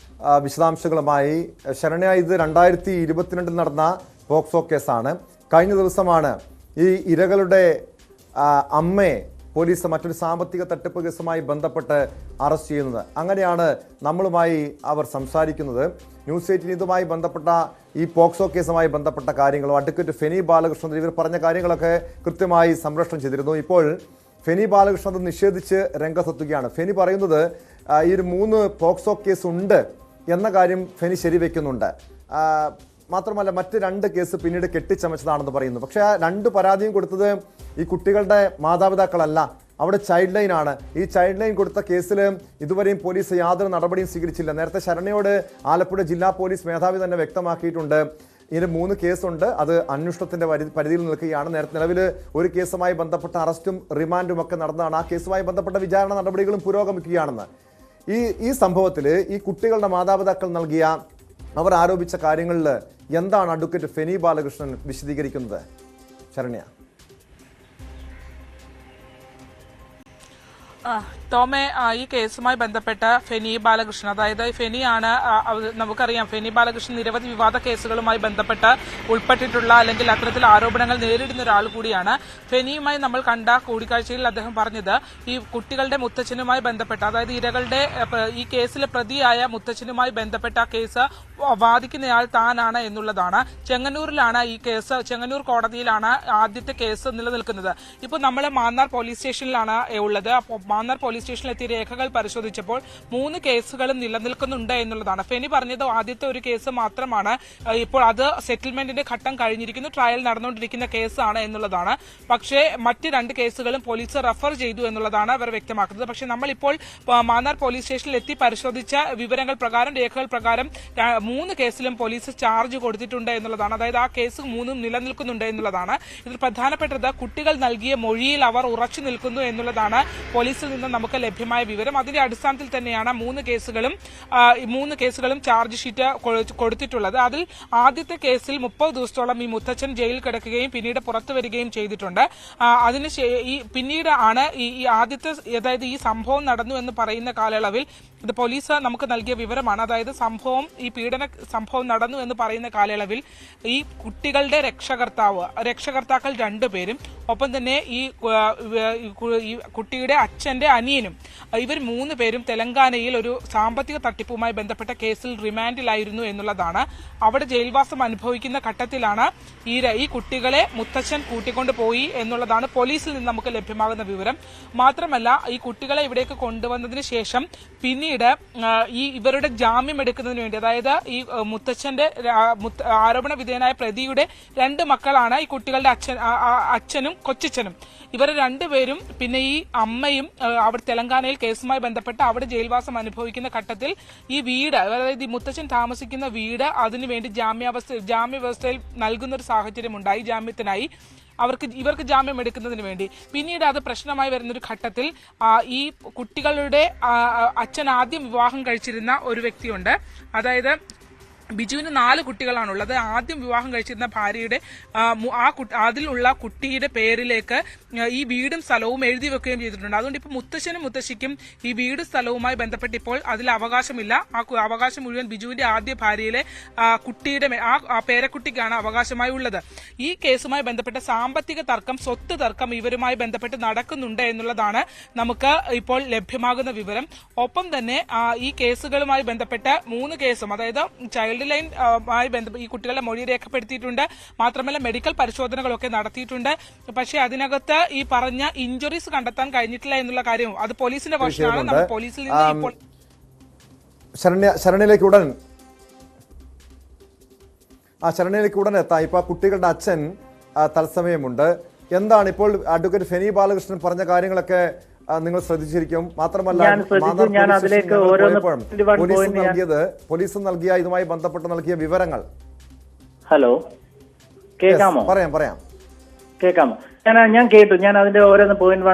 വിശദാംശങ്ങളുമായി. ശരണ്യ, ഇത് 2022 നടന്ന പോക്സോ കേസാണ്. കഴിഞ്ഞ ദിവസമാണ് ഈ ഇരകളുടെ അമ്മയെ പോലീസ് മറ്റൊരു സാമ്പത്തിക തട്ടിപ്പ് കേസുമായി ബന്ധപ്പെട്ട് അറസ്റ്റ് ചെയ്യുന്നത്. അങ്ങനെയാണ് നമ്മളുമായി അവർ സംസാരിക്കുന്നത്. ന്യൂസ് 18 ഇതുമായി ബന്ധപ്പെട്ട ഈ പോക്സോ കേസുമായി ബന്ധപ്പെട്ട കാര്യങ്ങളും അഡ്വക്കേറ്റ് ഫെനി ബാലകൃഷ്ണൻ ഇവർ പറഞ്ഞ കാര്യങ്ങളൊക്കെ കൃത്യമായി സംപ്രേഷണം ചെയ്തിരുന്നു. ഇപ്പോൾ ഫെനി ബാലകൃഷ്ണൻ അത് നിഷേധിച്ച് രംഗത്തെത്തുകയാണ്. ഫെനി പറയുന്നത് ഈ ഒരു 3 പോക്സോ കേസ് ഉണ്ട് എന്ന കാര്യം ഫെനി ശരിവെക്കുന്നുണ്ട്. മാത്രമല്ല മറ്റ് 2 കേസ് പിന്നീട് കെട്ടിച്ചമച്ചതാണെന്ന് പറയുന്നു. പക്ഷേ ആ 2 പരാതിയും കൊടുത്തത് ഈ കുട്ടികളുടെ മാതാപിതാക്കളല്ല, അവിടെ ചൈൽഡ് ലൈൻ ആണ്. ഈ ചൈൽഡ് ലൈൻ കൊടുത്ത കേസിൽ ഇതുവരെയും പോലീസ് യാതൊരു നടപടിയും സ്വീകരിച്ചില്ല. നേരത്തെ ശരണ്യയോട് ആലപ്പുഴ ജില്ലാ പോലീസ് മേധാവി തന്നെ വ്യക്തമാക്കിയിട്ടുണ്ട്, ഇതിന് 3 കേസുണ്ട്, അത് അന്വേഷണത്തിന്റെ പരിധിയിൽ നിൽക്കുകയാണ്. നേരത്തെ നിലവിൽ ഒരു കേസുമായി ബന്ധപ്പെട്ട അറസ്റ്റും റിമാൻഡും ഒക്കെ നടന്നതാണ്. ആ കേസുമായി ബന്ധപ്പെട്ട വിചാരണ നടപടികളും പുരോഗമിക്കുകയാണെന്ന്. ഈ സംഭവത്തിൽ ഈ കുട്ടികളുടെ മാതാപിതാക്കൾ നൽകിയ അവർ ആരോപിച്ച കാര്യങ്ങളിൽ എന്താണ് അഡ്വക്കേറ്റ് ഫെനി ബാലകൃഷ്ണൻ വിശദീകരിക്കുന്നത്? ശരണ്യ. ടോമെ, ഈ കേസുമായി ബന്ധപ്പെട്ട ഫെനി ബാലകൃഷ്ണൻ, അതായത് ഫെനിയാണ്, നമുക്കറിയാം ഫെനി ബാലകൃഷ്ണൻ നിരവധി വിവാദ കേസുകളുമായി ബന്ധപ്പെട്ട് ഉൾപ്പെട്ടിട്ടുള്ള അല്ലെങ്കിൽ അത്തരത്തിൽ ആരോപണങ്ങൾ നേരിടുന്ന ഒരാൾ കൂടിയാണ്. ഫെനിയുമായി നമ്മൾ കണ്ട കൂടിക്കാഴ്ചയിൽ അദ്ദേഹം പറഞ്ഞത് ഈ കുട്ടികളുടെ മുത്തച്ഛനുമായി ബന്ധപ്പെട്ട, അതായത് ഇരകളുടെ ഈ കേസിലെ പ്രതിയായ മുത്തച്ഛനുമായി ബന്ധപ്പെട്ട കേസ് വാദിക്കുന്നയാൾ താനാണ് എന്നുള്ളതാണ്. ചെങ്ങന്നൂരിലാണ് ഈ കേസ്, ചെങ്ങന്നൂർ കോടതിയിലാണ് ആദ്യത്തെ കേസ് നിലനിൽക്കുന്നത്. ഇപ്പോൾ നമ്മൾ മാന്നാർ പോലീസ് സ്റ്റേഷനിലാണ് ഉള്ളത്. മാന്നാർ പോലീസ് സ്റ്റേഷനിലെത്തിയ രേഖകൾ പരിശോധിച്ചപ്പോൾ 3 കേസുകളും നിലനിൽക്കുന്നുണ്ട് എന്നുള്ളതാണ്. ഫെനി പറഞ്ഞത് ആദ്യത്തെ ഒരു കേസ് മാത്രമാണ്, ഇപ്പോൾ അത് സെറ്റിൽമെന്റിന്റെ ഘട്ടം കഴിഞ്ഞിരിക്കുന്നു, ട്രയൽ നടന്നുകൊണ്ടിരിക്കുന്ന കേസാണ് എന്നുള്ളതാണ്. പക്ഷേ മറ്റ് 2 കേസുകളും പോലീസ് റഫർ ചെയ്തു എന്നുള്ളതാണ് അവർ വ്യക്തമാക്കുന്നത്. പക്ഷേ നമ്മളിപ്പോൾ മാന്നാർ പോലീസ് സ്റ്റേഷനിൽ എത്തി പരിശോധിച്ച വിവരങ്ങൾ പ്രകാരം, രേഖകൾ പ്രകാരം 3 കേസിലും പോലീസ് ചാർജ് കൊടുത്തിട്ടുണ്ട് എന്നുള്ളതാണ്. അതായത് ആ കേസ് 3 നിലനിൽക്കുന്നുണ്ട് എന്നുള്ളതാണ്. ഇതിൽ പ്രധാനപ്പെട്ടത് കുട്ടികൾ നൽകിയ മൊഴിയിൽ അവർ ഉറച്ചു നിൽക്കുന്നു എന്നുള്ളതാണ് പോലീസിൽ നിന്ന് നമുക്ക് ലഭ്യമായ വിവരം. അതിന്റെ അടിസ്ഥാനത്തിൽ തന്നെയാണ് 3 കേസുകളും ചാർജ് ഷീറ്റ് കൊടുത്തിട്ടുള്ളത്. അതിൽ ആദ്യത്തെ കേസിൽ 30 ദിവസത്തോളം ഈ മുത്തച്ഛൻ ജയിലിൽ കിടക്കുകയും പിന്നീട് പുറത്തു വരികയും ചെയ്തിട്ടുണ്ട്. പിന്നീട് ആണ് ഈ ആദ്യത്തെ, അതായത് ഈ സംഭവം നടന്നു എന്ന് പറയുന്ന കാലയളവിൽ, ഇത് പോലീസ് നമുക്ക് നൽകിയ വിവരമാണ്, അതായത് ഈ പീഡന സംഭവം നടന്നു എന്ന് പറയുന്ന കാലയളവിൽ ഈ കുട്ടികളുടെ രക്ഷകർത്താക്കൾ 2 പേരും ഒപ്പം തന്നെ ഈ കുട്ടിയുടെ അച്ഛന്റെ അനിയനും, ഇവർ 3 പേരും തെലങ്കാനയിൽ ഒരു സാമ്പത്തിക തട്ടിപ്പുമായി ബന്ധപ്പെട്ട കേസിൽ റിമാൻഡിലായിരുന്നു എന്നുള്ളതാണ്. അവിടെ ജയിൽവാസം അനുഭവിക്കുന്ന ഘട്ടത്തിലാണ് ഈ കുട്ടികളെ മുത്തച്ഛൻ കൂട്ടിക്കൊണ്ടു പോയി എന്നുള്ളതാണ് പോലീസിൽ നിന്ന് നമുക്ക് ലഭ്യമാകുന്ന വിവരം. മാത്രമല്ല, ഈ കുട്ടികളെ ഇവിടേക്ക് കൊണ്ടുവന്നതിന് ശേഷം പിന്നീട് ഇവരുടെ ജാമ്യം എടുക്കുന്നതിന് വേണ്ടി, അതായത് ഈ മുത്തച്ഛന്റെ ആരോപണ വിധേയനായ പ്രതിയുടെ 2 മക്കളാണ് ഈ കുട്ടികളുടെ അച്ഛനും കൊച്ചച്ഛനും. ഇവർ 2 പേരും പിന്നെ ഈ അമ്മയും അവിടെ തെലങ്കാനയിൽ കേസുമായി ബന്ധപ്പെട്ട് അവിടെ ജയിൽവാസം അനുഭവിക്കുന്ന ഘട്ടത്തിൽ ഈ വീട്, അതായത് ഈ മുത്തച്ഛൻ താമസിക്കുന്ന വീട് അതിനുവേണ്ടി ജാമ്യവ്യവസ്ഥയിൽ നൽകുന്ന ഒരു സാഹചര്യം ഉണ്ടായി. ജാമ്യത്തിനായി ഇവർക്ക് ജാമ്യം എടുക്കുന്നതിന് വേണ്ടി. പിന്നീട് അത് പ്രശ്നമായി വരുന്നൊരു ഘട്ടത്തിൽ ഈ കുട്ടികളുടെ അച്ഛൻ ആദ്യം വിവാഹം കഴിച്ചിരുന്ന ഒരു വ്യക്തിയുണ്ട്. അതായത് ബിജുവിന് 4 കുട്ടികളാണുള്ളത്. ആദ്യം വിവാഹം കഴിച്ചിരുന്ന ഭാര്യയുടെ അതിലുള്ള കുട്ടിയുടെ പേരിലേക്ക് ഈ വീടും സ്ഥലവും എഴുതി വെക്കുകയും ചെയ്തിട്ടുണ്ട്. അതുകൊണ്ട് ഇപ്പോൾ മുത്തശ്ശനും മുത്തശ്ശിക്കും ഈ വീടും സ്ഥലവുമായി ബന്ധപ്പെട്ട് ഇപ്പോൾ അതിൽ അവകാശമില്ല. ആ അവകാശം മുഴുവൻ ബിജുവിന്റെ ആദ്യ ഭാര്യയിലെ കുട്ടിയുടെ ആ പേരക്കുട്ടിക്കാണ് അവകാശമായി ഉള്ളത്. ഈ കേസുമായി ബന്ധപ്പെട്ട സാമ്പത്തിക തർക്കം, സ്വത്ത് തർക്കം ഇവരുമായി ബന്ധപ്പെട്ട് നടക്കുന്നുണ്ട് എന്നുള്ളതാണ് നമുക്ക് ഇപ്പോൾ ലഭ്യമാകുന്ന വിവരം. ഒപ്പം തന്നെ ഈ കേസുകളുമായി ബന്ധപ്പെട്ട് 3 കേസും, അതായത് ചൈൽഡ് ലൈനുമായി ബന്ധപ്പെട്ട് ഈ കുട്ടികളുടെ മൊഴി രേഖപ്പെടുത്തിയിട്ടുണ്ട്. മാത്രമല്ല മെഡിക്കൽ പരിശോധനകളൊക്കെ നടത്തിയിട്ടുണ്ട്. പക്ഷേ അതിനകത്ത് ഈ പറഞ്ഞ ഇഞ്ചുറീസ് കണ്ടെത്താൻ കഴിഞ്ഞിട്ടില്ല എന്നുള്ള കാര്യവും അത് പോലീസിന്റെ വശമാണ്. നമ്മൾ പോലീസിൽ നിന്ന് ഇപ്പോൾ ശരണ്യയിലേക്ക് ഉടൻ എത്താം. ഇപ്പൊ കുട്ടികളുടെ അച്ഛൻ തത്സമയമുണ്ട്. എന്താണ് ഇപ്പോൾ അഡ്വക്കേറ്റ് ഫെനി ബാലകൃഷ്ണൻ പറഞ്ഞ കാര്യങ്ങളൊക്കെ നിങ്ങൾ ശ്രദ്ധിച്ചിരിക്കും. മാത്രമല്ല പോലീസ് നൽകിയ ഇതുമായി ബന്ധപ്പെട്ട് നൽകിയ വിവരങ്ങൾ. ഹലോ, കേൾക്കാമോ? പറയാം. കേൾക്കാമോ? ഞാൻ കേട്ടു. ഞാൻ അതിന്റെ ഓരോന്ന് പോയിന്റ്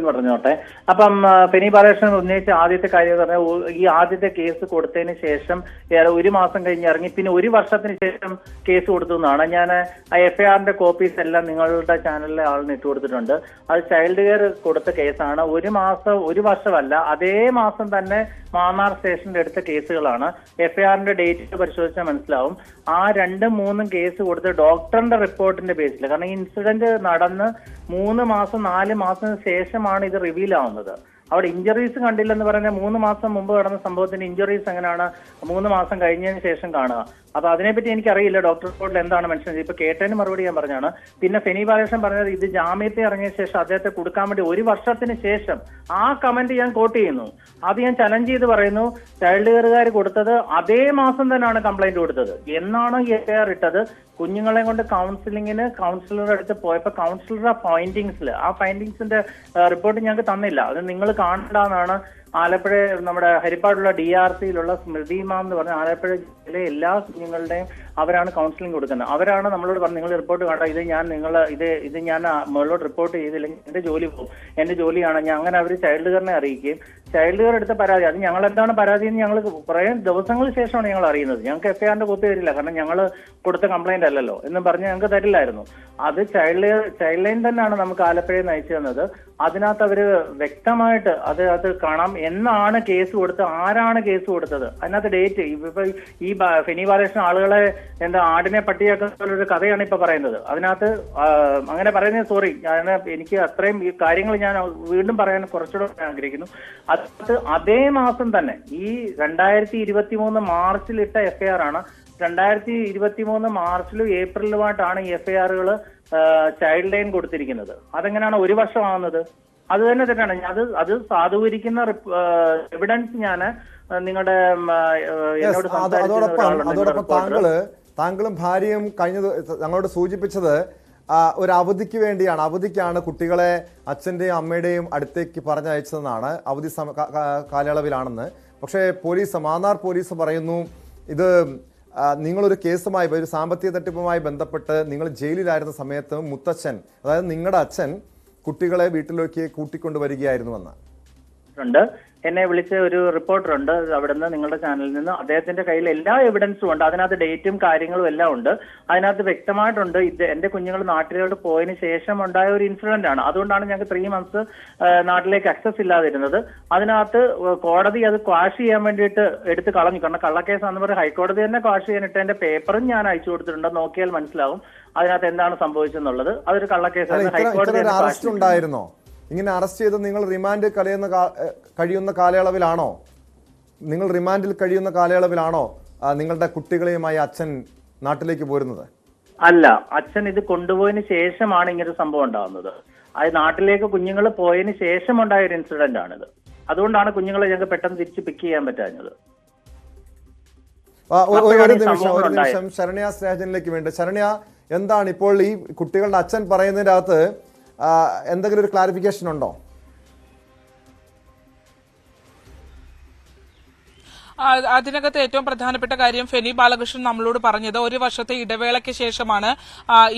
പറഞ്ഞോട്ടെ. അപ്പം ഫെനി ബാലകൃഷ്ണൻ ഉന്നയിച്ച ആദ്യത്തെ കാര്യം പറഞ്ഞാൽ, ഈ ആദ്യത്തെ കേസ് കൊടുത്തതിന് ശേഷം 1 മാസം കഴിഞ്ഞ് ഇറങ്ങി, പിന്നെ 1 വർഷത്തിന് ശേഷം കേസ് കൊടുത്തു എന്നാണ്. ഞാൻ FIRന്റെ കോപ്പീസ് എല്ലാം നിങ്ങളുടെ ചാനലിലെ ആളിന് ഇട്ട് കൊടുത്തിട്ടുണ്ട്. അത് ചൈൽഡ് കെയർ കൊടുത്ത കേസാണ്. 1 വർഷമല്ല, അതേ മാസം തന്നെ മാന്നാർ സ്റ്റേഷനിൽ എടുത്ത കേസുകളാണ്. FIRന്റെ ഡേറ്റ് പരിശോധിച്ചാൽ മനസ്സിലാവും. ആ 2-3 കേസ് കൊടുത്ത ഡോക്ടറിന്റെ റിപ്പോർട്ടിന്റെ ബേസിൽ, കാരണം ഈ ഇൻസിഡന്റ് നടന്ന് 3 മാസം 4 മാസത്തിന് ശേഷമാണ് ഇത് റിവീൽ ആവുന്നത്. അവിടെ ഇഞ്ചറീസ് കണ്ടില്ലെന്ന് പറഞ്ഞാൽ 3 മാസം മുമ്പ് നടന്ന സംഭവത്തിന് ഇഞ്ചറീസ് എങ്ങനെയാണ് 3 മാസം കഴിഞ്ഞതിന് ശേഷം കാണുക? അപ്പൊ അതിനെപ്പറ്റി എനിക്കറിയില്ല ഡോക്ടർ റിപ്പോർട്ടിൽ എന്താണ് മെൻഷൻ. ഇപ്പൊ കേട്ടതിന് മറുപടി ഞാൻ പറഞ്ഞാണ്. പിന്നെ ഫെനി ബാലകൃഷ്ണൻ പറഞ്ഞത് ഇത് ജാമ്യത്തെ ഇറങ്ങിയ ശേഷം അദ്ദേഹത്തെ കൊടുക്കാൻ വേണ്ടി 1 വർഷത്തിന് ശേഷം, ആ കമന്റ് ഞാൻ കോട്ട് ചെയ്യുന്നു. അത് ഞാൻ ചലഞ്ച് ചെയ്ത് പറയുന്നു. ചൈൽഡ് കെയറുകാർ കൊടുത്തത് അതേ മാസം തന്നെയാണ് കംപ്ലൈന്റ് കൊടുത്തത്. എന്നാണ് FIR ഇട്ടത്? കുഞ്ഞുങ്ങളെ കൊണ്ട് കൗൺസിലിങ്ങിന് കൗൺസിലറുടെ അടുത്ത് പോയപ്പോൾ കൗൺസിലറുടെ ഫൈൻഡിങ്സിൽ, ആ ഫൈൻഡിങ്സിന്റെ റിപ്പോർട്ട് ഞങ്ങൾക്ക് തന്നില്ല. അത് നിങ്ങൾ കാണേണ്ടതാണ്. ആലപ്പുഴ നമ്മുടെ ഹരിപ്പാടുള്ള DRCയിലുള്ള സ്മൃതി മാം എന്ന് പറഞ്ഞ ആലപ്പുഴ ജില്ലയിലെ എല്ലാ കുഞ്ഞുങ്ങളുടെയും അവരാണ് കൗൺസിലിംഗ് കൊടുക്കുന്നത്. അവരാണ് നമ്മളോട് പറഞ്ഞു, നിങ്ങൾ റിപ്പോർട്ട് കണ്ട ഇത് ഞാൻ മുകളിലോട്ട് റിപ്പോർട്ട് ചെയ്തില്ലെങ്കിൽ എന്റെ ജോലി പോകും, എന്റെ ജോലിയാണ് ഞാൻ. അങ്ങനെ അവർ ചൈൽഡ് കെയറിനെ അറിയിക്കുകയും ചൈൽഡ് കെയർ എടുത്ത പരാതി, അത് ഞങ്ങൾ എന്താണ് പരാതി എന്ന് ഞങ്ങൾ കുറേ ദിവസങ്ങൾക്ക് ശേഷമാണ് ഞങ്ങൾ അറിയുന്നത്. ഞങ്ങൾക്ക് FIRന്റെ കോപ്പി തരില്ല, കാരണം ഞങ്ങൾ കൊടുത്ത കംപ്ലൈന്റ് അല്ലല്ലോ എന്നും പറഞ്ഞ് ഞങ്ങൾക്ക് തരില്ലായിരുന്നു. അത് ചൈൽഡ് ലൈൻ തന്നെയാണ് നമുക്ക് ആലപ്പുഴയിൽ നയിച്ചു തന്നത്. അതിനകത്ത് അവര് വ്യക്തമായിട്ട് അത് കാണാം, എന്നാണ് കേസ് കൊടുത്തത്, ആരാണ് കേസ് കൊടുത്തത്, അതിനകത്ത് ഡേറ്റ്. ഇപ്പൊ ഈ ഫെനി ബാലകൃഷ്ണൻ ആളുകളെ ആടിനെ പട്ടിയാക്കുന്ന ഒരു കഥയാണ് ഇപ്പൊ പറയുന്നത്. അതിനകത്ത് അങ്ങനെ പറയുന്നത് സോറി, എനിക്ക് അത്രയും ഈ കാര്യങ്ങൾ ഞാൻ വീണ്ടും പറയാൻ കുറച്ചുകൂടെ ആഗ്രഹിക്കുന്നു. അത് അതേ മാസം തന്നെ ഈ 2023 മാർച്ചിൽ ഇട്ട FIR ആണ്. 2023 മാർച്ചിലും ഏപ്രിലുമായിട്ടാണ് ഈ FIRകൾ ചൈൽഡ് ലൈൻ കൊടുത്തിരിക്കുന്നത്. അതെങ്ങനെയാണ് 1 വർഷമാകുന്നത്? അത് തന്നെ തെറ്റാണ്. അത് സാധൂകരിക്കുന്ന എവിഡൻസ് ഞാൻ നിങ്ങളുടെ എന്നോട് അതോടൊപ്പം താങ്കളും ഭാര്യയും ഞങ്ങളോട് സൂചിപ്പിച്ചത് ഒരു അവധിക്ക് വേണ്ടിയാണ്, അവധിക്കാണ് കുട്ടികളെ അച്ഛൻ്റെയും അമ്മയുടെയും അടുത്തേക്ക് പറഞ്ഞയച്ചതെന്നാണ്, അവധി കാലയളവിലാണെന്ന്. പക്ഷേ മാന്നാർ പോലീസ് പറയുന്നു ഇത് നിങ്ങളൊരു കേസുമായി, ഒരു സാമ്പത്തിക തട്ടിപ്പുമായി ബന്ധപ്പെട്ട് നിങ്ങൾ ജയിലിലായിരുന്ന സമയത്ത് മുത്തച്ഛൻ, അതായത് നിങ്ങളുടെ അച്ഛൻ കുട്ടികളെ വീട്ടിലേക്ക് കൂട്ടിക്കൊണ്ടുവരികയായിരുന്നുവെന്ന്. എന്നെ വിളിച്ച ഒരു റിപ്പോർട്ടർ ഉണ്ട് അവിടുന്ന്, നിങ്ങളുടെ ചാനലിൽ നിന്ന്. അദ്ദേഹത്തിന്റെ കയ്യിൽ എല്ലാ എവിഡൻസും ഉണ്ട്, അതിനകത്ത് ഡേറ്റും കാര്യങ്ങളും എല്ലാം ഉണ്ട്. അതിനകത്ത് വ്യക്തമായിട്ടുണ്ട് ഇത് എന്റെ കുഞ്ഞുങ്ങൾ നാട്ടിലോട്ട് പോയതിനു ശേഷം ഉണ്ടായ ഒരു ഇൻസിഡന്റ് ആണ്. അതുകൊണ്ടാണ് ഞങ്ങൾക്ക് 3 months നാട്ടിലേക്ക് അക്സസ് ഇല്ലാതിരുന്നത്. അതിനകത്ത് കോടതി അത് ക്വാഷ് ചെയ്യാൻ വേണ്ടിയിട്ട് എടുത്ത് കളഞ്ഞു. കാരണം കള്ളക്കേസാണെന്ന് പറഞ്ഞ് ഹൈക്കോടതി തന്നെ ക്വാഷ് ചെയ്യാനിട്ട് എന്റെ പേപ്പറും ഞാൻ അയച്ചു കൊടുത്തിട്ടുണ്ട്. നോക്കിയാൽ മനസ്സിലാവും അതിനകത്ത് എന്താണ് സംഭവിച്ചെന്നുള്ളത്. അതൊരു കള്ളക്കേസാണ്. ഹൈക്കോടതി അറസ്റ്റ് ഉണ്ടായിരുന്നോ? ഇങ്ങനെ അറസ്റ്റ് ചെയ്ത് നിങ്ങൾ റിമാൻഡ് കഴിയുന്ന കാലയളവിലാണോ, നിങ്ങളുടെ കുട്ടികളെയുമായി അച്ഛൻ നാട്ടിലേക്ക് പോരുന്നത്? അല്ല, അച്ഛൻ ഇത് കൊണ്ടുപോയതിന് ശേഷമാണ് ഇങ്ങനൊരു സംഭവം ഉണ്ടാകുന്നത്. അത് നാട്ടിലേക്ക് കുഞ്ഞുങ്ങൾ പോയതിന് ശേഷം ഉണ്ടായ ഒരു ഇൻസിഡന്റ് ആണിത്. അതുകൊണ്ടാണ് കുഞ്ഞുങ്ങളെ ഞങ്ങൾക്ക് പെട്ടെന്ന് തിരിച്ച് പിക്ക് ചെയ്യാൻ പറ്റാഞ്ഞത്. ഒരു നിമിഷം ശരണ്യ സ്നേഹജനിലേക്ക് വേണ്ടി. ശരണ്യ, എന്താണ് ഇപ്പോൾ ഈ കുട്ടികളുടെ അച്ഛൻ പറയുന്നതിൻ്റെ അകത്ത് എന്തെങ്കിലും ഒരു ക്ലാരിഫിക്കേഷൻ ഉണ്ടോ? അതിനകത്ത് ഏറ്റവും പ്രധാനപ്പെട്ട കാര്യം ഫെനി ബാലകൃഷ്ണൻ നമ്മളോട് പറഞ്ഞത് 1 വർഷത്തെ ഇടവേളയ്ക്ക് ശേഷമാണ്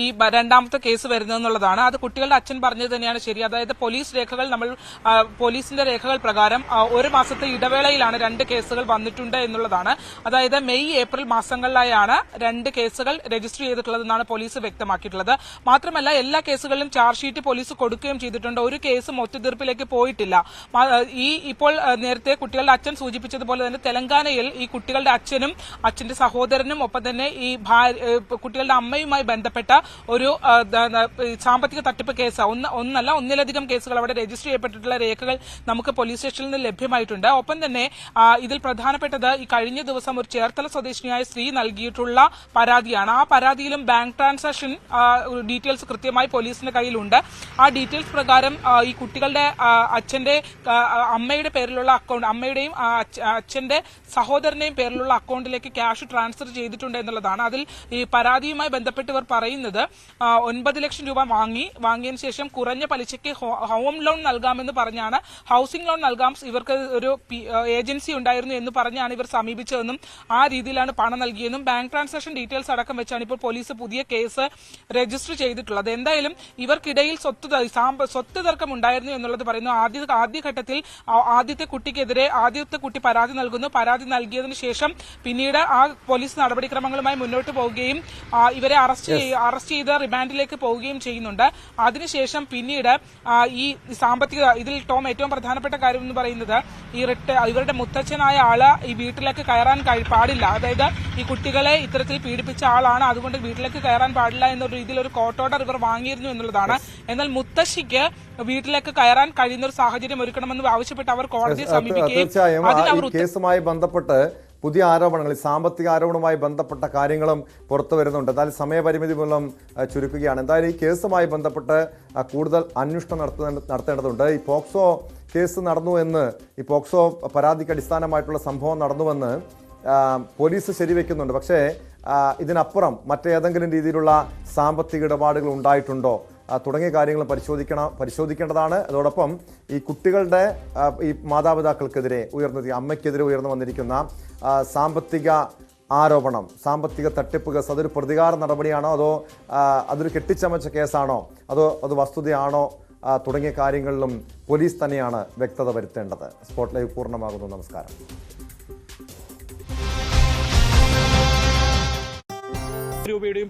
ഈ രണ്ടാമത്തെ കേസ് വരുന്നതെന്നുള്ളതാണ്. അത് കുട്ടികളുടെ അച്ഛൻ പറഞ്ഞത് തന്നെയാണ് ശരി. അതായത് പോലീസിന്റെ രേഖകൾ പ്രകാരം 1 മാസത്തെ ഇടവേളയിലാണ് 2 കേസുകൾ വന്നിട്ടുണ്ട് എന്നുള്ളതാണ്. അതായത് മെയ് ഏപ്രിൽ മാസങ്ങളിലായാണ് 2 കേസുകൾ രജിസ്റ്റർ ചെയ്തിട്ടുള്ളതെന്നാണ് പോലീസ് വ്യക്തമാക്കിയിട്ടുള്ളത്. മാത്രമല്ല എല്ലാ കേസുകളിലും ചാർജ് ഷീറ്റ് പോലീസ് കൊടുക്കുകയും ചെയ്തിട്ടുണ്ട്. ഒരു കേസും ഒത്തുതീർപ്പിലേക്ക് പോയിട്ടില്ല. ഇപ്പോൾ നേരത്തെ കുട്ടികളുടെ അച്ഛൻ സൂചിപ്പിച്ചതുപോലെ തന്നെ തെലങ്കാനയിൽ ഈ കുട്ടികളുടെ അച്ഛനും അച്ഛന്റെ സഹോദരനും ഒപ്പം തന്നെ ഈ കുട്ടികളുടെ അമ്മയുമായി ബന്ധപ്പെട്ട ഒരു സാമ്പത്തിക തട്ടിപ്പ് കേസ് ഒന്നിലധികം കേസുകൾ അവിടെ രജിസ്റ്റർ ചെയ്യപ്പെട്ടിട്ടുള്ള രേഖകൾ നമുക്ക് പോലീസ് സ്റ്റേഷനിൽ നിന്ന് ലഭ്യമായിട്ടുണ്ട്. ഒപ്പം തന്നെ ഇതിൽ പ്രധാനപ്പെട്ടത് ഈ കഴിഞ്ഞ ദിവസം ഒരു ചേർത്തല സ്വദേശിനിയായ സ്ത്രീ നൽകിയിട്ടുള്ള പരാതിയാണ്. ആ പരാതിയിലും ബാങ്ക് ട്രാൻസാക്ഷൻ ഡീറ്റെയിൽസ് കൃത്യമായി പോലീസിന്റെ കയ്യിലുണ്ട്. ആ ഡീറ്റെയിൽസ് പ്രകാരം ഈ കുട്ടികളുടെ അമ്മയുടെ പേരിലുള്ള അക്കൗണ്ട്, അമ്മയുടെയും അച്ഛന്റെ സഹോദരന്റെയും പേരിലുള്ള അക്കൗണ്ടിലേക്ക് ക്യാഷ് ട്രാൻസ്ഫർ ചെയ്തിട്ടുണ്ട് എന്നുള്ളതാണ്. അതിൽ ഈ പരാതിയുമായി ബന്ധപ്പെട്ടവർ പറയുന്നത് 9 ലക്ഷം രൂപ വാങ്ങിയതിനു ശേഷം കുറഞ്ഞ പലിശയ്ക്ക് ഹോം ലോൺ നൽകാമെന്ന് പറഞ്ഞാണ്, ഹൗസിംഗ് ലോൺ നൽകാം, ഇവർക്ക് ഒരു ഏജൻസി ഉണ്ടായിരുന്നു എന്ന് പറഞ്ഞാണ് ഇവർ സമീപിച്ചതെന്നും ആ രീതിയിലാണ് പണം നൽകിയെന്നും ബാങ്ക് ട്രാൻസാക്ഷൻ ഡീറ്റെയിൽസ് അടക്കം വെച്ചാണ് ഇപ്പോൾ പോലീസ് പുതിയ കേസ് രജിസ്റ്റർ ചെയ്തിട്ടുള്ളത്. എന്തായാലും ഇവർക്കിടയിൽ സ്വത്ത് തർക്കം ഉണ്ടായിരുന്നു എന്നുള്ളത് പറയുന്നു. ആദ്യഘട്ടത്തിൽ ആദ്യത്തെ കുട്ടി പരാതി നൽകുന്നു. പരാതി നൽകിയതിനു ശേഷം പിന്നീട് ആ പോലീസ് നടപടിക്രമങ്ങളുമായി മുന്നോട്ട് പോവുകയും ഇവരെ അറസ്റ്റ് ചെയ്ത് റിമാൻഡിലേക്ക് പോവുകയും ചെയ്യുന്നുണ്ട്. അതിനുശേഷം പിന്നീട് ഈ സാമ്പത്തിക ഇതിൽ ഏറ്റവും പ്രധാനപ്പെട്ട കാര്യം എന്ന് പറയുന്നത് ഇവരുടെ മുത്തച്ഛനായ ആള് ഈ വീട്ടിലേക്ക് കയറാൻ പാടില്ല. അതായത് ഈ കുട്ടികളെ ഇത്തരത്തിൽ പീഡിപ്പിച്ച ആളാണ്, അതുകൊണ്ട് വീട്ടിലേക്ക് കയറാൻ പാടില്ല എന്നൊരു രീതിയിൽ ഒരു കോർട്ട് ഓർഡർ ഇവർ വാങ്ങിയിരുന്നു എന്നുള്ളതാണ്. എന്നാൽ മുത്തശ്ശിക്ക് വീട്ടിലേക്ക് കയറാൻ കഴിയുന്ന ഒരു സാഹചര്യം ഒരുക്കണമെന്ന് ആവശ്യപ്പെട്ട് അവർ കോടതിയെ സമീപിക്കുകയും കേസുമായി ബന്ധപ്പെട്ട് പുതിയ ആരോപണങ്ങൾ, സാമ്പത്തിക ആരോപണവുമായി ബന്ധപ്പെട്ട കാര്യങ്ങളും പുറത്തു വരുന്നുണ്ട്. എന്തായാലും സമയപരിമിതി മൂലം ചുരുക്കുകയാണ്. എന്തായാലും ഈ കേസുമായി ബന്ധപ്പെട്ട് കൂടുതൽ അന്വേഷണം നടത്തേണ്ടതുണ്ട്. ഈ പോക്സോ കേസ് നടന്നു എന്ന്, ഈ പോക്സോ പരാതിക്ക് അടിസ്ഥാനമായിട്ടുള്ള സംഭവം നടന്നുവെന്ന് പോലീസ് ശരിവെക്കുന്നുണ്ട്. പക്ഷേ ഇതിനപ്പുറം മറ്റേതെങ്കിലും രീതിയിലുള്ള സാമ്പത്തിക ഇടപാടുകൾ ഉണ്ടായിട്ടുണ്ടോ തുടങ്ങിയ കാര്യങ്ങൾ പരിശോധിക്കേണ്ടതാണ്. അതോടൊപ്പം ഈ കുട്ടികളുടെ ഈ മാതാപിതാക്കൾക്കെതിരെ അമ്മയ്ക്കെതിരെ ഉയർന്നു വന്നിരിക്കുന്ന സാമ്പത്തിക ആരോപണം, സാമ്പത്തിക തട്ടിപ്പ് കേസ്, അതൊരു പ്രതികാര നടപടിയാണോ, അതോ അതൊരു കെട്ടിച്ചമച്ച കേസാണോ, അതോ അത് വസ്തുതയാണോ തുടങ്ങിയ കാര്യങ്ങളിലും പോലീസ് തന്നെയാണ് വ്യക്തത വരുത്തേണ്ടത്. സ്പോട്ട് ലൈവ് പൂർണ്ണമാകുന്നു. നമസ്കാരം. രൂപയുടെയും